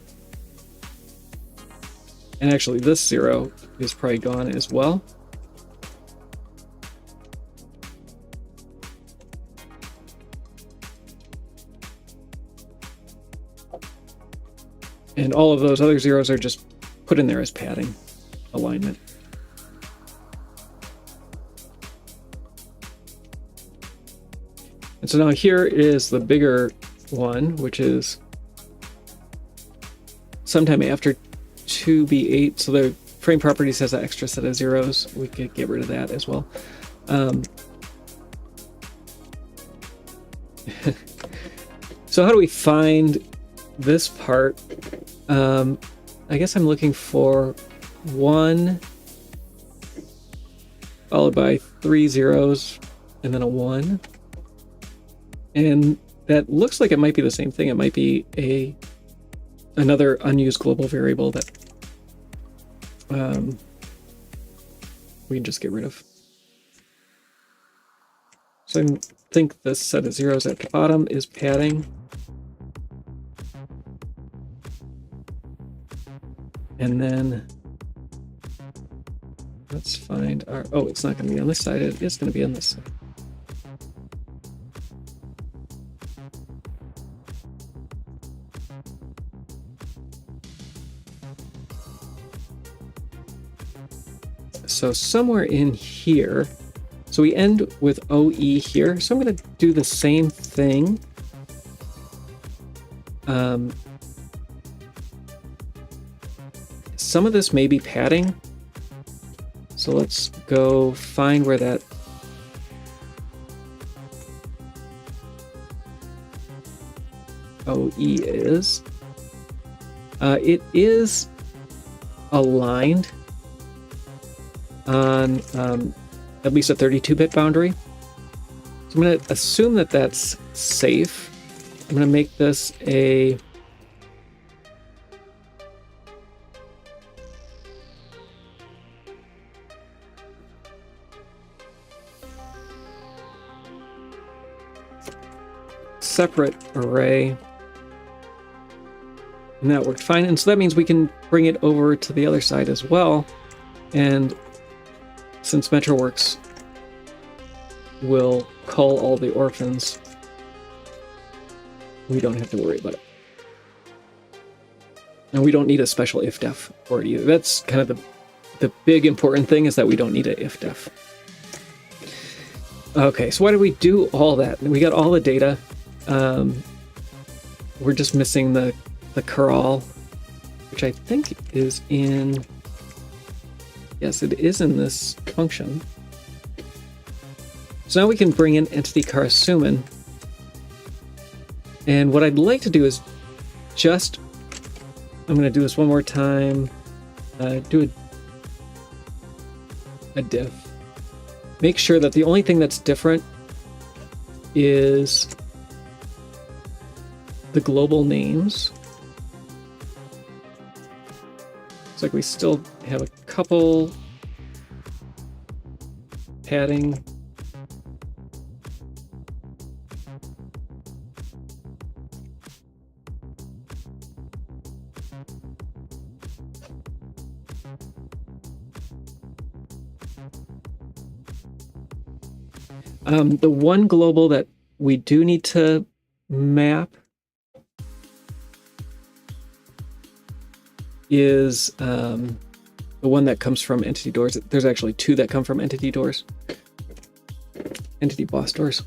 and actually this 0 is probably gone as well. And all of those other zeros are just put in there as padding alignment. And so now here is the bigger one, which is sometime after 2B8. So the frame properties has an extra set of zeros. We could get rid of that as well. So how do we find this part? I guess I'm looking for 1 followed by 3 zeros and then a 1. And that looks like it might be the same thing. It might be another unused global variable that we can just get rid of. So I think this set of zeros at the bottom is padding. And then let's find our, oh, it's not going to be on this side. It is going to be on this side. So somewhere in here, so we end with OE here. So I'm going to do the same thing. Some of this may be padding. So let's go find where that OE is. It is aligned on at least a 32-bit boundary. So I'm going to assume that that's safe. I'm going to make this a separate array, and that worked fine. And so that means we can bring it over to the other side as well. And since MetroWorks will cull all the orphans, we don't have to worry about it. And we don't need a special if-def for it either. That's kind of the big important thing, is that we don't need a if-def. Okay, so why did we do all that? We got all the data. We're just missing the curl, which I think is in, yes, it is in this function. So now we can bring in entity Karasuman. And what I'd like to do is just, I'm going to do this one more time, do a diff. Make sure that the only thing that's different is the global names. It's like we still have a couple padding. The one global that we do need to map is the one that comes from entity doors. There's actually two that come from entity doors. Entity boss doors.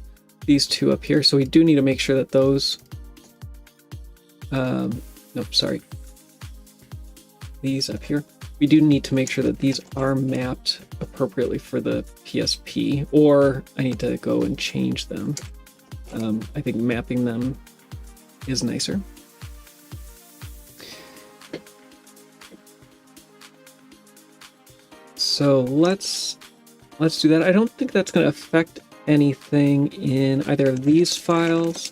These two up here. So we do need to make sure that those... nope, sorry. These up here. We do need to make sure that these are mapped appropriately for the PSP, or I need to go and change them. I think mapping them is nicer. So let's do that. I don't think that's going to affect anything in either of these files.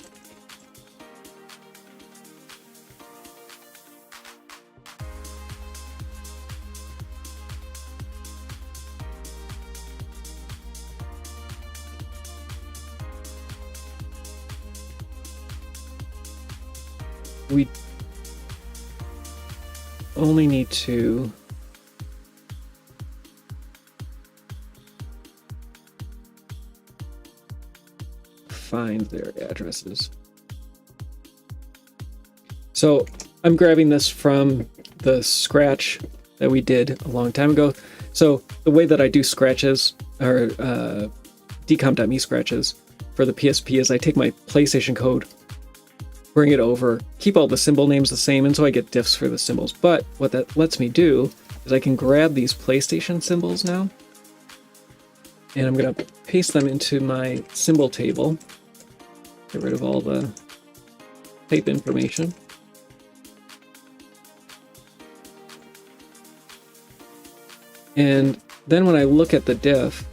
We only need to find their addresses. So I'm grabbing this from the scratch that we did a long time ago. So the way that I do scratches, or decomp.me scratches for the PSP, is I take my PlayStation code, bring it over, keep all the symbol names the same, and so I get diffs for the symbols. But what that lets me do is I can grab these PlayStation symbols now, and I'm going to paste them into my symbol table. Get rid of all the type information. And then when I look at the diff,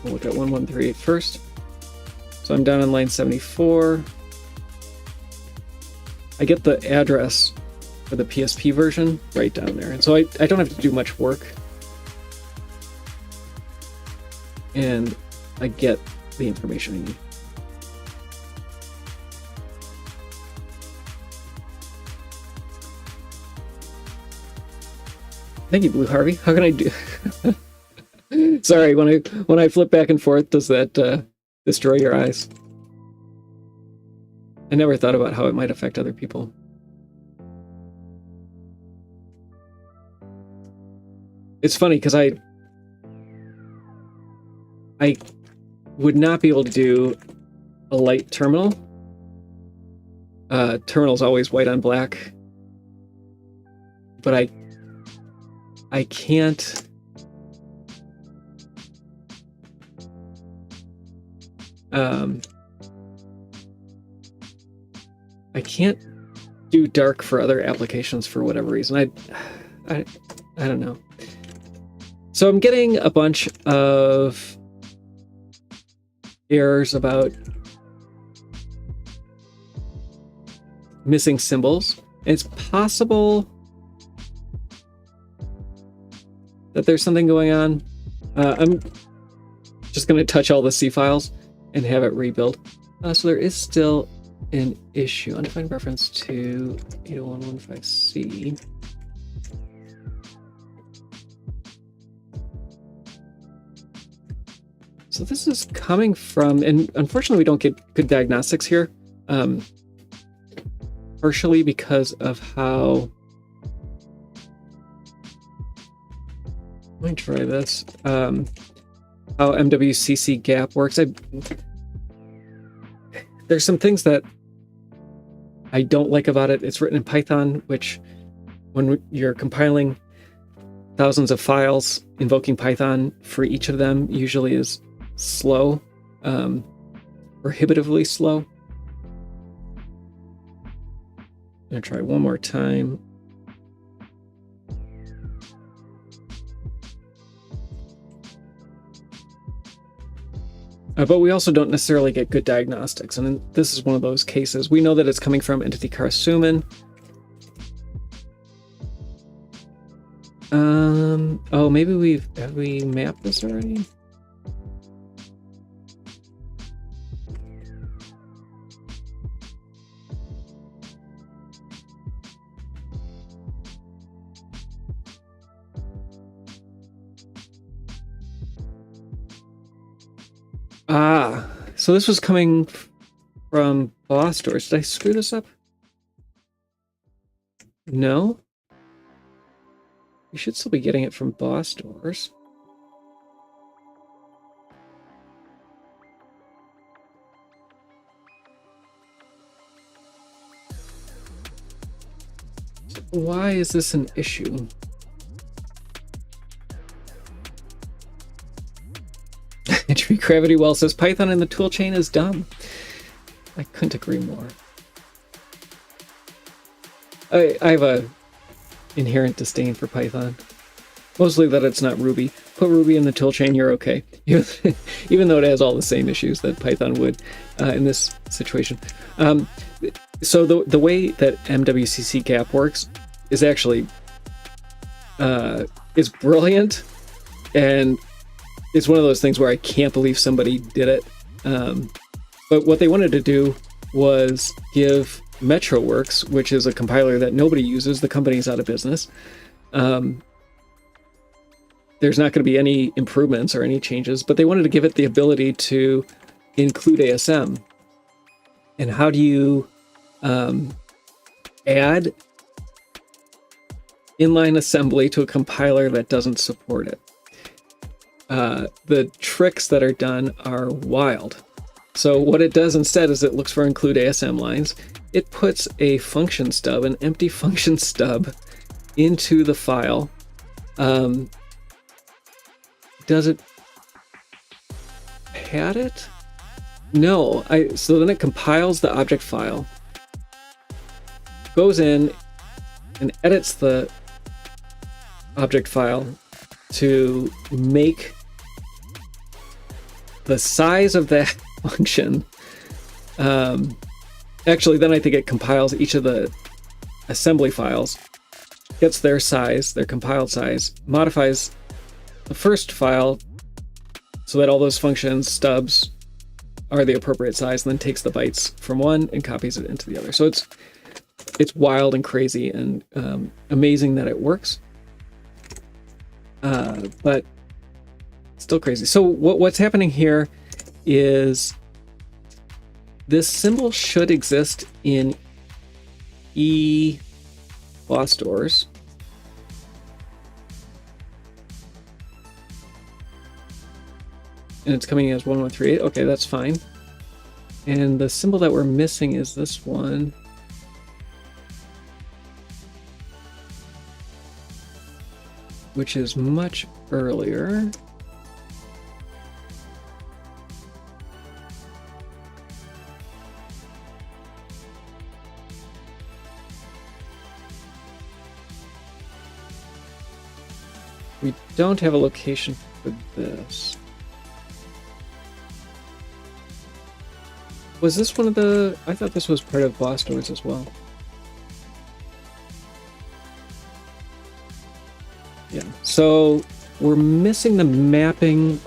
we'll look at 1138 first. So I'm down on line 74. I get the address for the PSP version right down there. And so I don't have to do much work. And I get the information I need. Thank you, Blue Harvey. How can I do? Sorry, when I flip back and forth, does that destroy your eyes? I never thought about how it might affect other people. It's funny because I would not be able to do a light terminal. Terminal's always white on black, but I can't. I can't do dark for other applications for whatever reason. I don't know. So I'm getting a bunch of errors about missing symbols. It's possible that there's something going on. I'm just going to touch all the C files and have it rebuild. So there is still an issue. Undefined reference to 80115C. So this is coming from, and unfortunately we don't get good diagnostics here, partially because of how, let me try this, how MWCC gap works. There's some things that I don't like about it. It's written in Python, which when you're compiling thousands of files, invoking Python for each of them usually is slow, prohibitively slow. I'm gonna try one more time. But we also don't necessarily get good diagnostics, and this is one of those cases. We know that it's coming from entity Karasuman. Oh, maybe have we mapped this already? Ah, so this was coming from boss doors. Did I screw this up? No? You should still be getting it from boss doors. Why is this an issue? Tree Gravity Well says Python in the toolchain is dumb. I couldn't agree more. I have a inherent disdain for Python. Mostly that it's not Ruby. Put Ruby in the toolchain, you're okay. Even though it has all the same issues that Python would in this situation. So the way that MWCC gap works is actually is brilliant, and it's one of those things where I can't believe somebody did it. But what they wanted to do was give MetroWorks, which is a compiler that nobody uses, the company's out of business. There's not going to be any improvements or any changes, but they wanted to give it the ability to include ASM. And how do you add inline assembly to a compiler that doesn't support it? The tricks that are done are wild. So what it does instead is it looks for include ASM lines. It puts a function stub, an empty function stub, into the file. Does it pad it? No. So then it compiles the object file, goes in and edits the object file to make the size of that function. Actually, then I think it compiles each of the assembly files, gets their size, their compiled size, modifies the first file so that all those functions stubs are the appropriate size, and then takes the bytes from one and copies it into the other. So it's wild and crazy and amazing that it works, but still crazy. So what's happening here is this symbol should exist in boss doors. And it's coming as 1138. Okay, that's fine. And the symbol that we're missing is this one. Which is much earlier. We don't have a location for this. Was this one of the... I thought this was part of boss doors as well. Yeah, so we're missing the mapping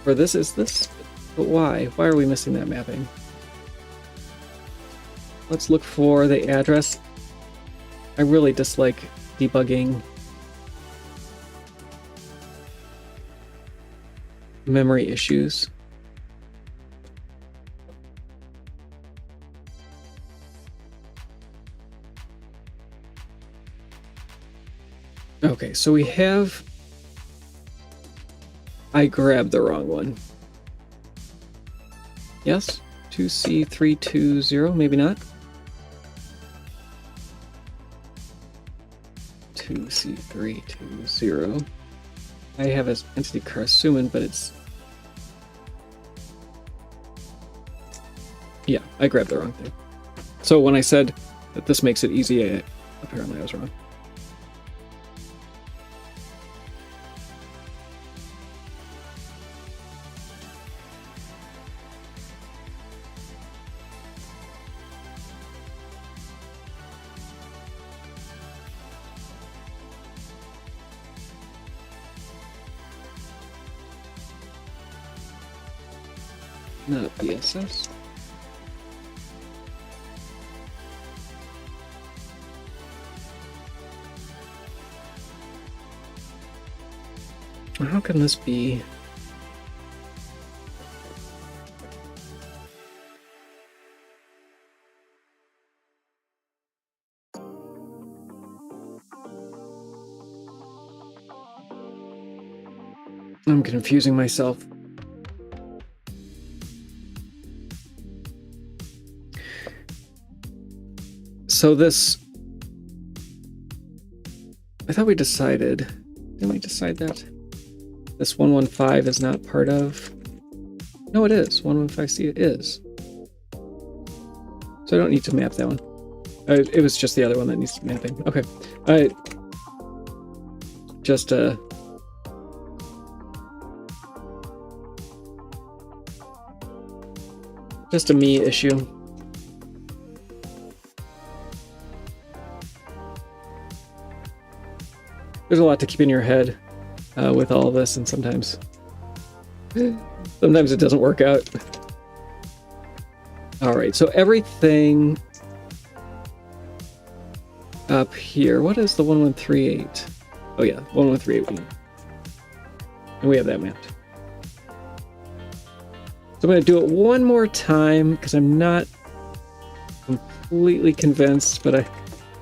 for this. Is this... But why? Why are we missing that mapping? Let's look for the address. I really dislike debugging memory issues. Okay, so we have... I grabbed the wrong one. Yes? 2C320, maybe not? 2C320. I have as entity Karasuman, but it's... Yeah, I grabbed the wrong thing. So when I said that this makes it easy, apparently I was wrong. Not BSS. How can this be? I'm confusing myself. So this... I thought we decided... Didn't we decide that? This 115 is not part of... No, it is. 115C it is. So I don't need to map that one. It was just the other one that needs mapping. Okay. Just a me issue. There's a lot to keep in your head with all of this, and sometimes it doesn't work out. All right, so everything up here. What is the 1138? Oh yeah, 1138. And we have that mapped. So I'm going to do it one more time because I'm not completely convinced, but I'm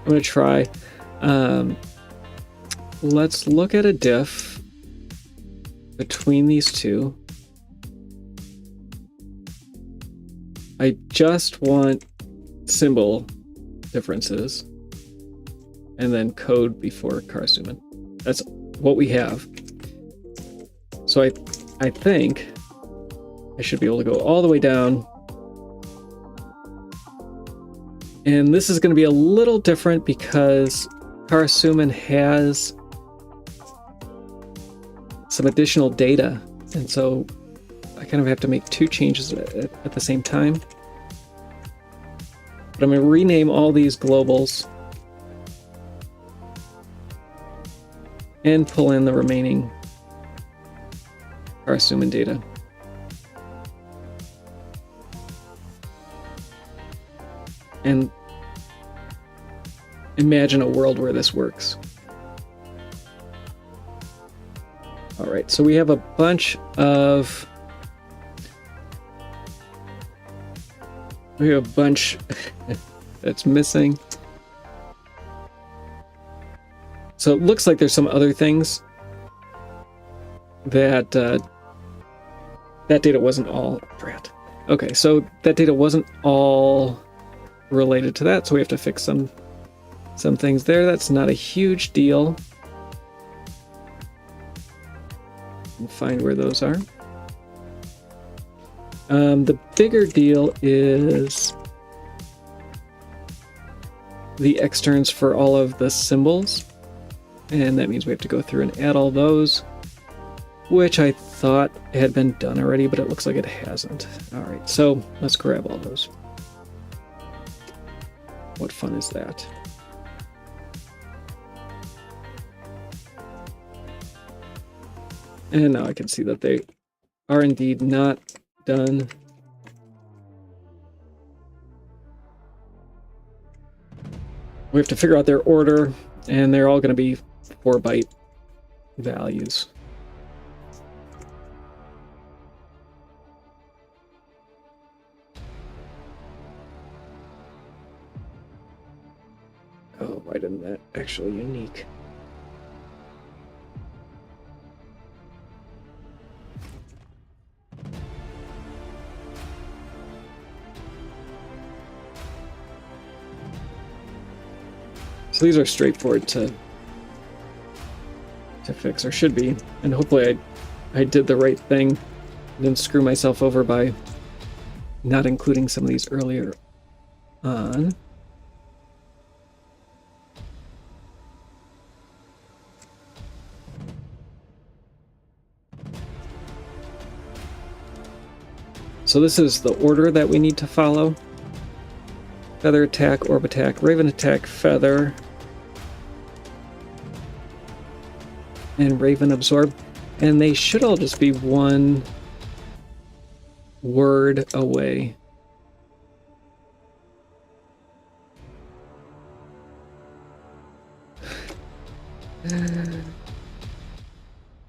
going to try. Let's look at a diff between these two. I just want symbol differences and then code before Karasuman. That's what we have. So I think I should be able to go all the way down. And this is going to be a little different because Karasuman has some additional data. And so I kind of have to make two changes at the same time. But I'm going to rename all these globals and pull in the remaining Karasuman data. And imagine a world where this works. All right, so we have a bunch of... that's missing. So it looks like there's some other things that that data wasn't all... Okay, so that data wasn't all related to that, so we have to fix some things there. That's not a huge deal. And find where those are. The bigger deal is the externs for all of the symbols, and that means we have to go through and add all those, which I thought had been done already, but it looks like it hasn't. All right, so let's grab all those. What fun is that? And now I can see that they are indeed not done. We have to figure out their order, and they're all going to be 4-byte values. Oh, why didn't that actually unique? So these are straightforward to fix, or should be, and hopefully I did the right thing and didn't screw myself over by not including some of these earlier on. So this is the order that we need to follow. Feather attack, orb attack, raven attack, feather, and raven absorb. And they should all just be one word away. And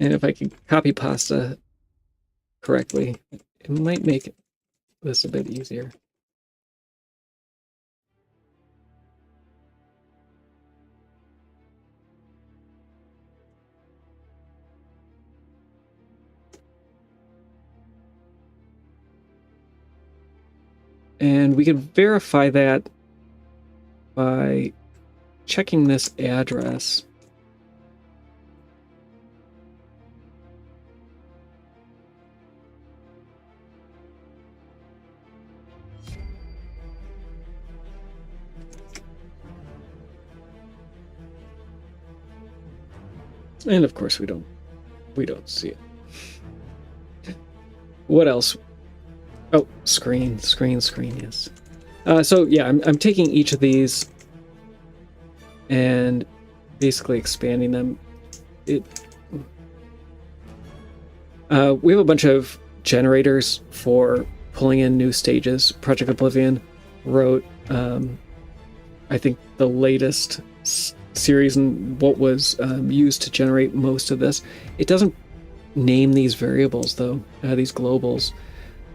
if I can copy pasta correctly, it might make this a bit easier. And we can verify that by checking this address. And of course we don't see it. What else? Oh, screen, yes. So yeah, I'm taking each of these and basically expanding them. We have a bunch of generators for pulling in new stages. Project Oblivion wrote, I think, the latest series and what was used to generate most of this. It doesn't name these variables, though, these globals,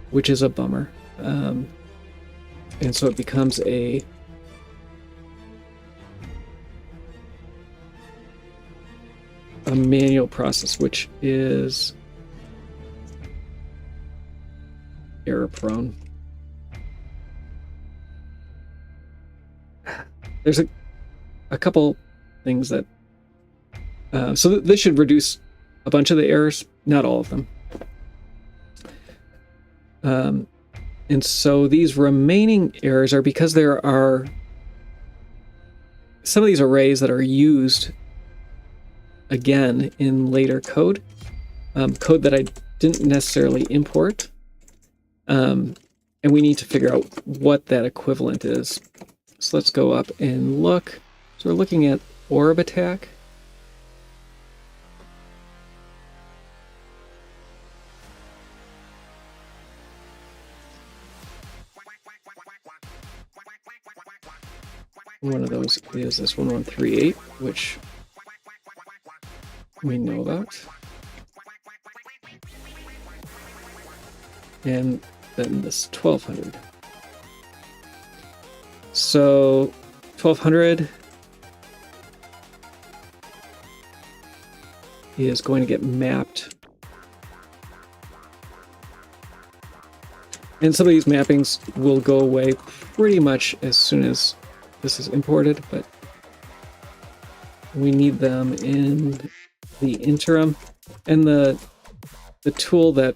which is a bummer. And so it becomes a manual process, which is error prone. There's a couple things that so this should reduce a bunch of the errors, not all of them. And so these remaining errors are because there are some of these arrays that are used again in later code, code that I didn't necessarily import, and we need to figure out what that equivalent is. So let's go up and look. So we're looking at orb attack. One of those is this 1138, which we know about. And then this 1200. So 1200 is going to get mapped. And some of these mappings will go away pretty much as soon as this is imported, but we need them in the interim. And the tool that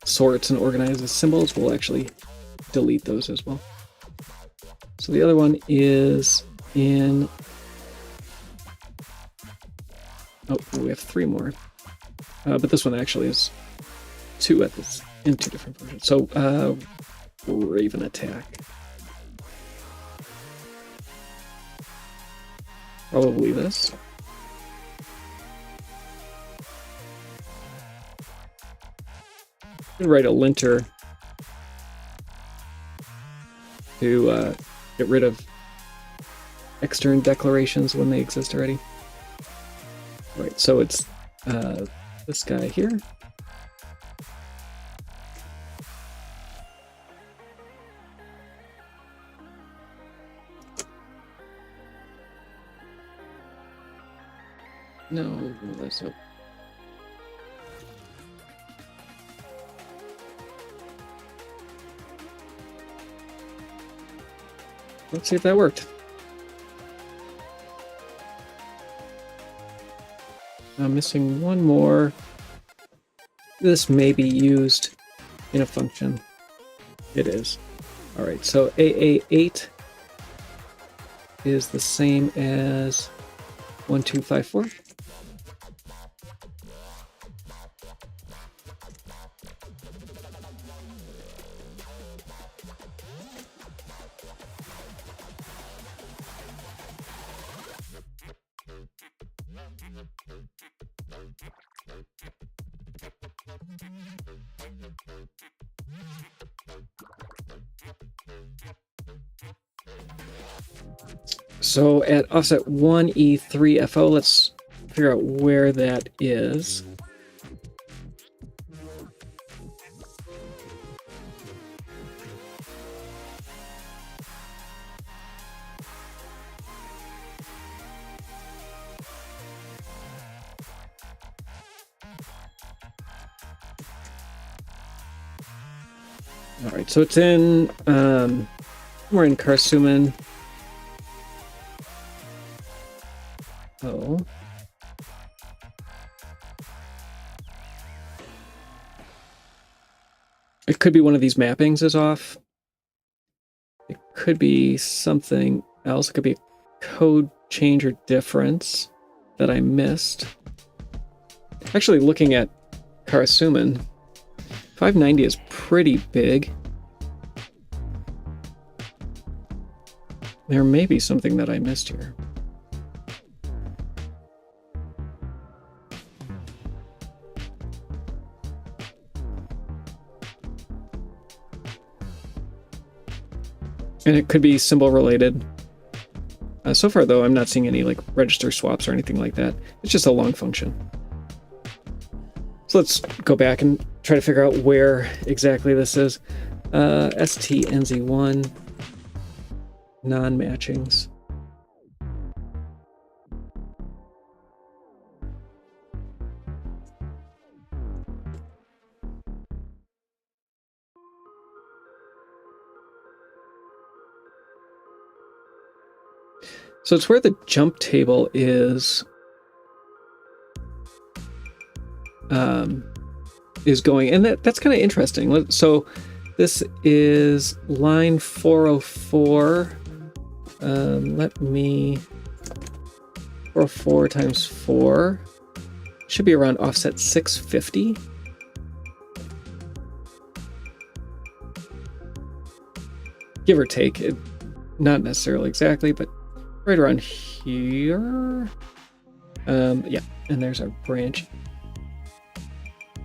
sorts and organizes symbols will actually delete those as well. So the other one is in... Oh, we have 3 more. But this one actually is 2 at this, in 2 different versions. So, Raven Attack. Probably this. I'm gonna write a linter to get rid of extern declarations when they exist already. All right, so it's this guy here. No, that's not. Let's see if that worked. I'm missing one more. This may be used in a function. It is. All right, so AA8 is the same as 1254. So at offset 1E3FO, let's figure out where that is. All right, so it's in, we're in Karasuman. Oh. It could be one of these mappings is off. It could be something else. It could be a code change or difference that I missed. Actually, looking at Karasuman, 590 is pretty big. There may be something that I missed here. And it could be symbol related. So far, though, I'm not seeing any like register swaps or anything like that. It's just a long function. So let's go back and try to figure out where exactly this is. STNZ1, non-matchings. So it's where the jump table is going, and that's kind of interesting. So this is line 404. Let me 404 times 4 should be around offset 650. Give or take, not necessarily exactly, but right around here. Yeah, and there's our branch.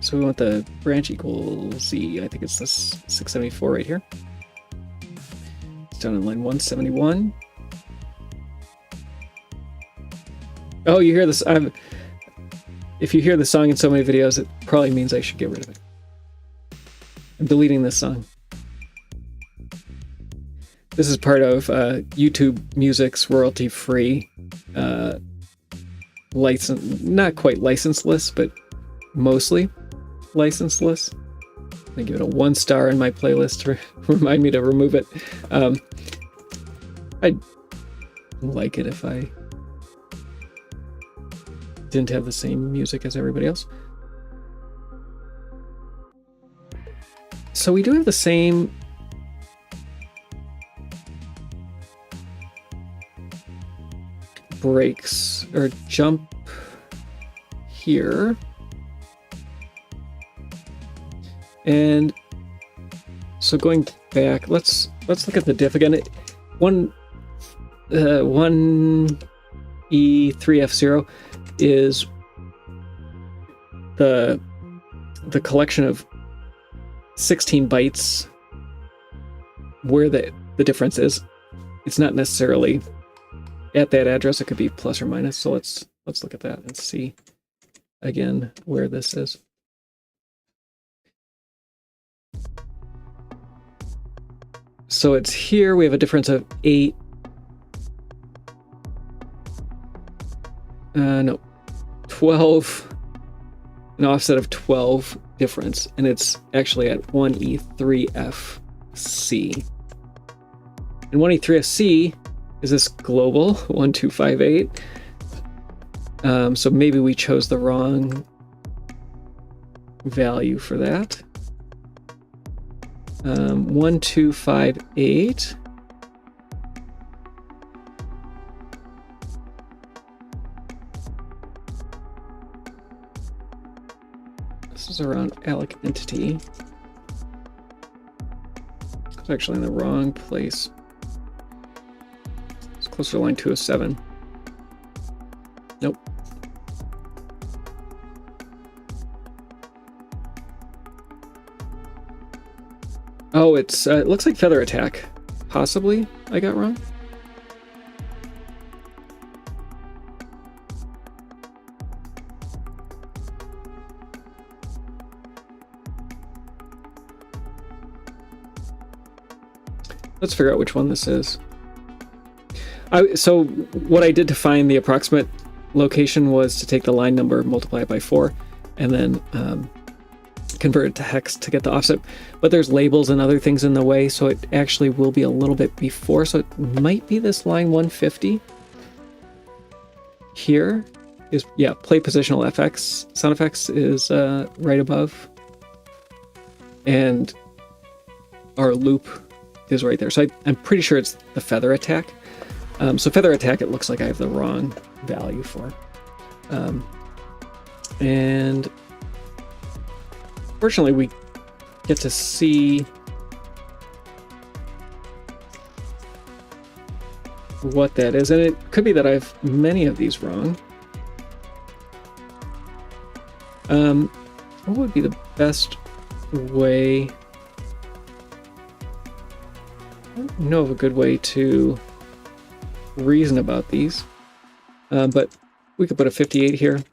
So we want the branch equals Z. I think it's this 674 right here. It's down in line 171. Oh, you hear this? If you hear the song in so many videos, it probably means I should get rid of it. I'm deleting this song. This is part of YouTube Music's royalty-free license, not quite licenseless, but mostly licenseless. I give it a 1 star in my playlist to remind me to remove it. I'd like it if I didn't have the same music as everybody else. So we do have the same breaks or jump here, and so going back, let's look at the diff again. 1E3F0 is the collection of 16 bytes where the difference is. It's not necessarily at that address, it could be plus or minus. So let's look at that and see again where this is. So it's here. We have a difference of 8. No, 12. An offset of 12 difference, and it's actually at 1E3FC. And 1E3FC is this global 1258. So maybe we chose the wrong value for that. 1258. This is around alloc entity. It's actually in the wrong place. It's closer to line 207. Nope. Oh, it's it looks like feather attack. Possibly I got wrong. Let's figure out which one this is. So what I did to find the approximate location was to take the line number, multiply it by 4, and then convert it to hex to get the offset, but there's labels and other things in the way, so it actually will be a little bit before, so it might be this line 150 here is, yeah, play positional FX, sound effects is right above, and our loop is right there. So I'm pretty sure it's the feather attack. So feather attack, it looks like I have the wrong value for. And fortunately, we get to see what that is. And it could be that I have many of these wrong. What would be the best way? I don't know of a good way to reason about these, but we could put a 58 here.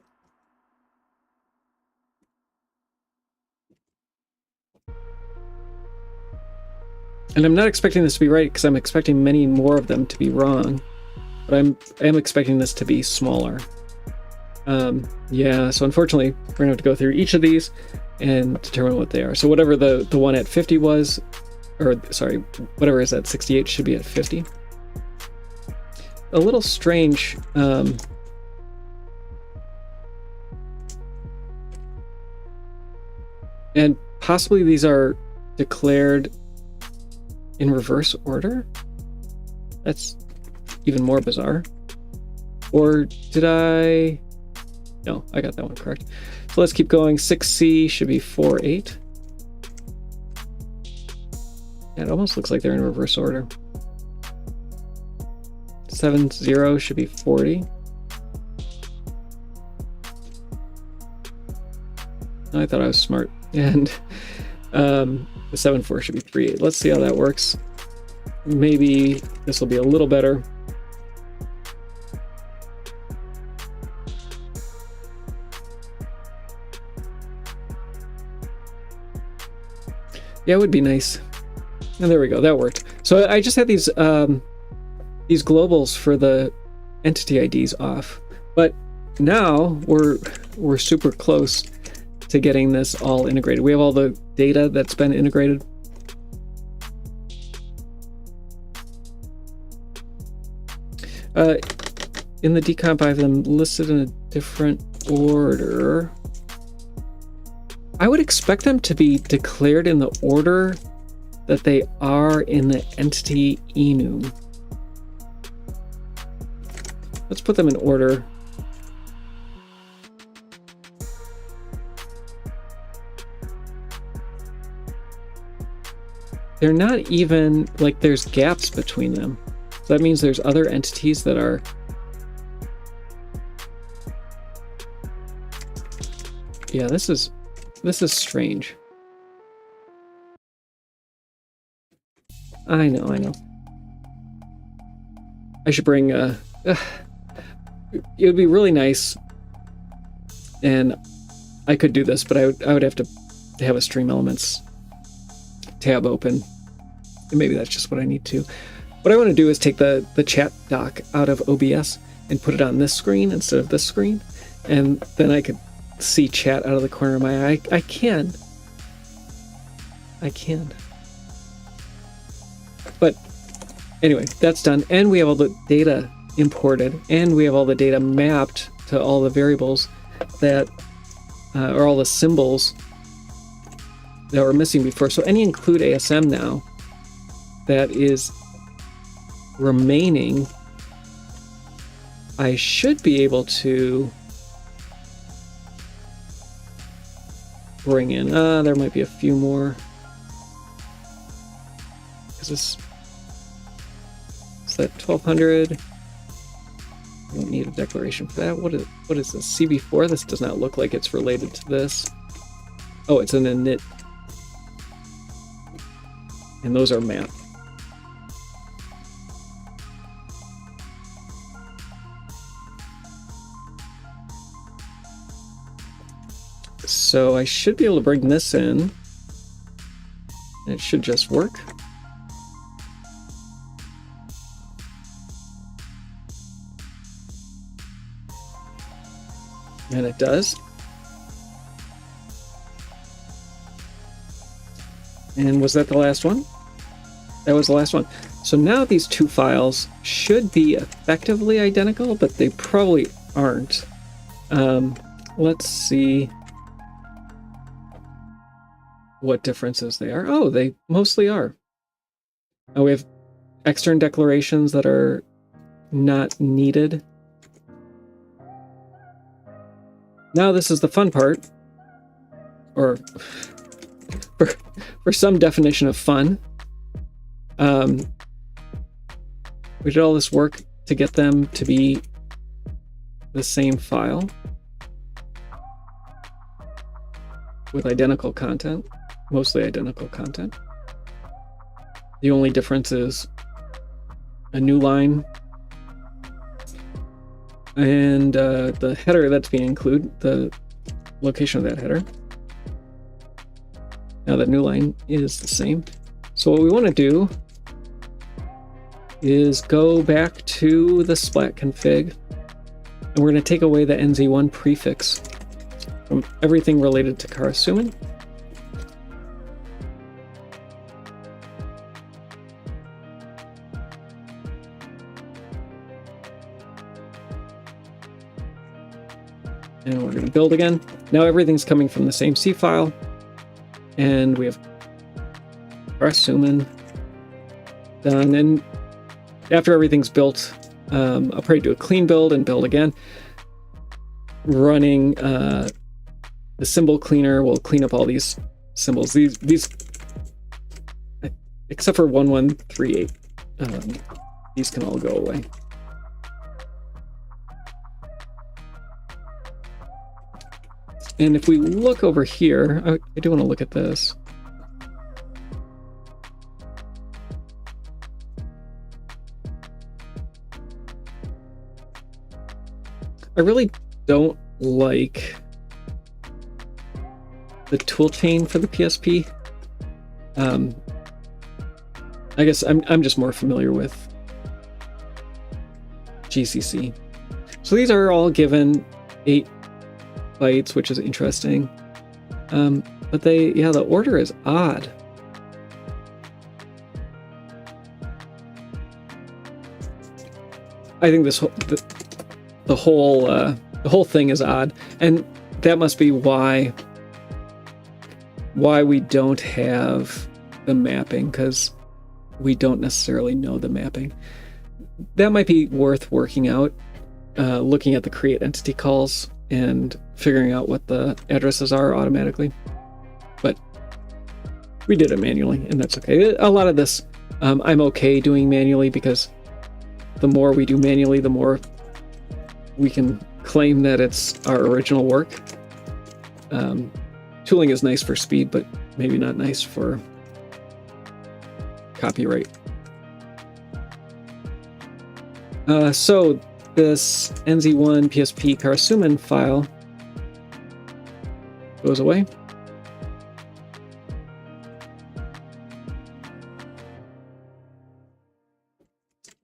And I'm not expecting this to be right because I'm expecting many more of them to be wrong, but I am expecting this to be smaller. Yeah, so unfortunately, we're gonna have to go through each of these and determine what they are. So whatever the one at 50 was, or sorry, whatever is at 68 should be at 50. A little strange. And possibly these are declared in reverse order? That's even more bizarre. Or did I? No, I got that one correct. So let's keep going. 6C should be 4-8. It almost looks like they're in reverse order. 7-0 should be 40. I thought I was smart. And the 7-4 should be 3-8. Let's see how that works. Maybe this will be a little better. Yeah, it would be nice. And there we go, that worked. So I just had these globals for the entity IDs off, but now we're super close to getting this all integrated. We have all the data that's been integrated. In the decomp, I have them listed in a different order. I would expect them to be declared in the order that they are in the entity enum. Let's put them in order. They're not even, like, there's gaps between them. So that means there's other entities that are... Yeah, this is strange. I know. I should bring, it would be really nice, and I could do this, but I would have to have a Stream Elements tab open, and maybe that's just what I need to. What I want to do is take the chat dock out of OBS and put it on this screen instead of this screen, and then I could see chat out of the corner of my eye. I can. But anyway, that's done, and we have all the data imported, and we have all the data mapped to all the variables that, or all the symbols that were missing before. So any include ASM now that is remaining, I should be able to bring in. There might be a few more. Because this is that 1200. I don't need a declaration for that. What is this? CB4? This does not look like it's related to this. Oh, it's an init. And those are mapped. So I should be able to bring this in. And it should just work. And it does. And was that the last one? That was the last one. So now these two files should be effectively identical, but they probably aren't. Let's see what differences they are. Oh, they mostly are. Oh, we have extern declarations that are not needed. Now this is the fun part, or for some definition of fun. We did all this work to get them to be the same file with identical content, mostly identical content. The only difference is a new line and the header that's being included, the location of that header. Now that new line is the same. So what we want to do is go back to the splat config, and we're going to take away the NZ1 prefix from everything related to Karasuman. And we're going to build again. Now everything's coming from the same C file, and we have Karasuman done. And after everything's built, I'll probably do a clean build and build again. Running the symbol cleaner will clean up all these symbols. These except for 1138, these can all go away. And if we look over here, I do want to look at this. I really don't like the toolchain for the PSP. I guess I'm just more familiar with GCC. So these are all given 8 bytes, which is interesting. But the order is odd. I think this the whole thing is odd, and that must be why we don't have the mapping, because we don't necessarily know the mapping. That might be worth working out, looking at the create entity calls and figuring out what the addresses are automatically. But we did it manually, and that's okay. A lot of this I'm okay doing manually, because the more we do manually, the more we can claim that it's our original work. Tooling is nice for speed, but maybe not nice for copyright. So this NZ1 PSP Karasuman file goes away.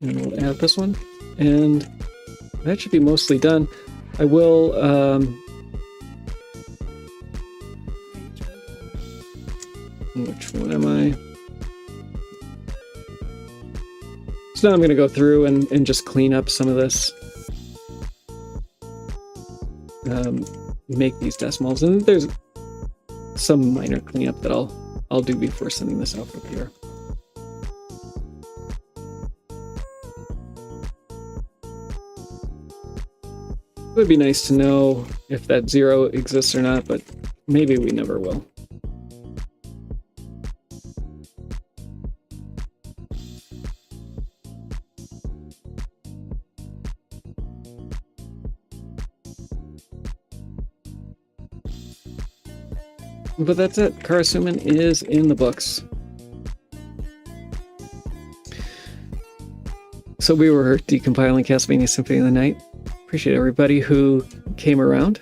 And we'll add this one, and that should be mostly done. I will which one am I? So now I'm going to go through and just clean up some of this. Make these decimals, and there's some minor cleanup that I'll do before sending this out from here. It would be nice to know if that 0 exists or not, but maybe we never will. But that's it. Karasuman is in the books. So we were decompiling Castlevania Symphony of the Night. Appreciate everybody who came around.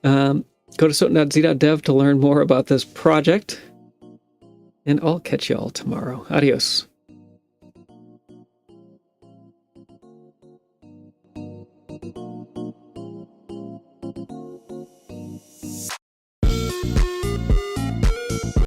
Go to soten.z.dev to learn more about this project. And I'll catch you all tomorrow. Adios.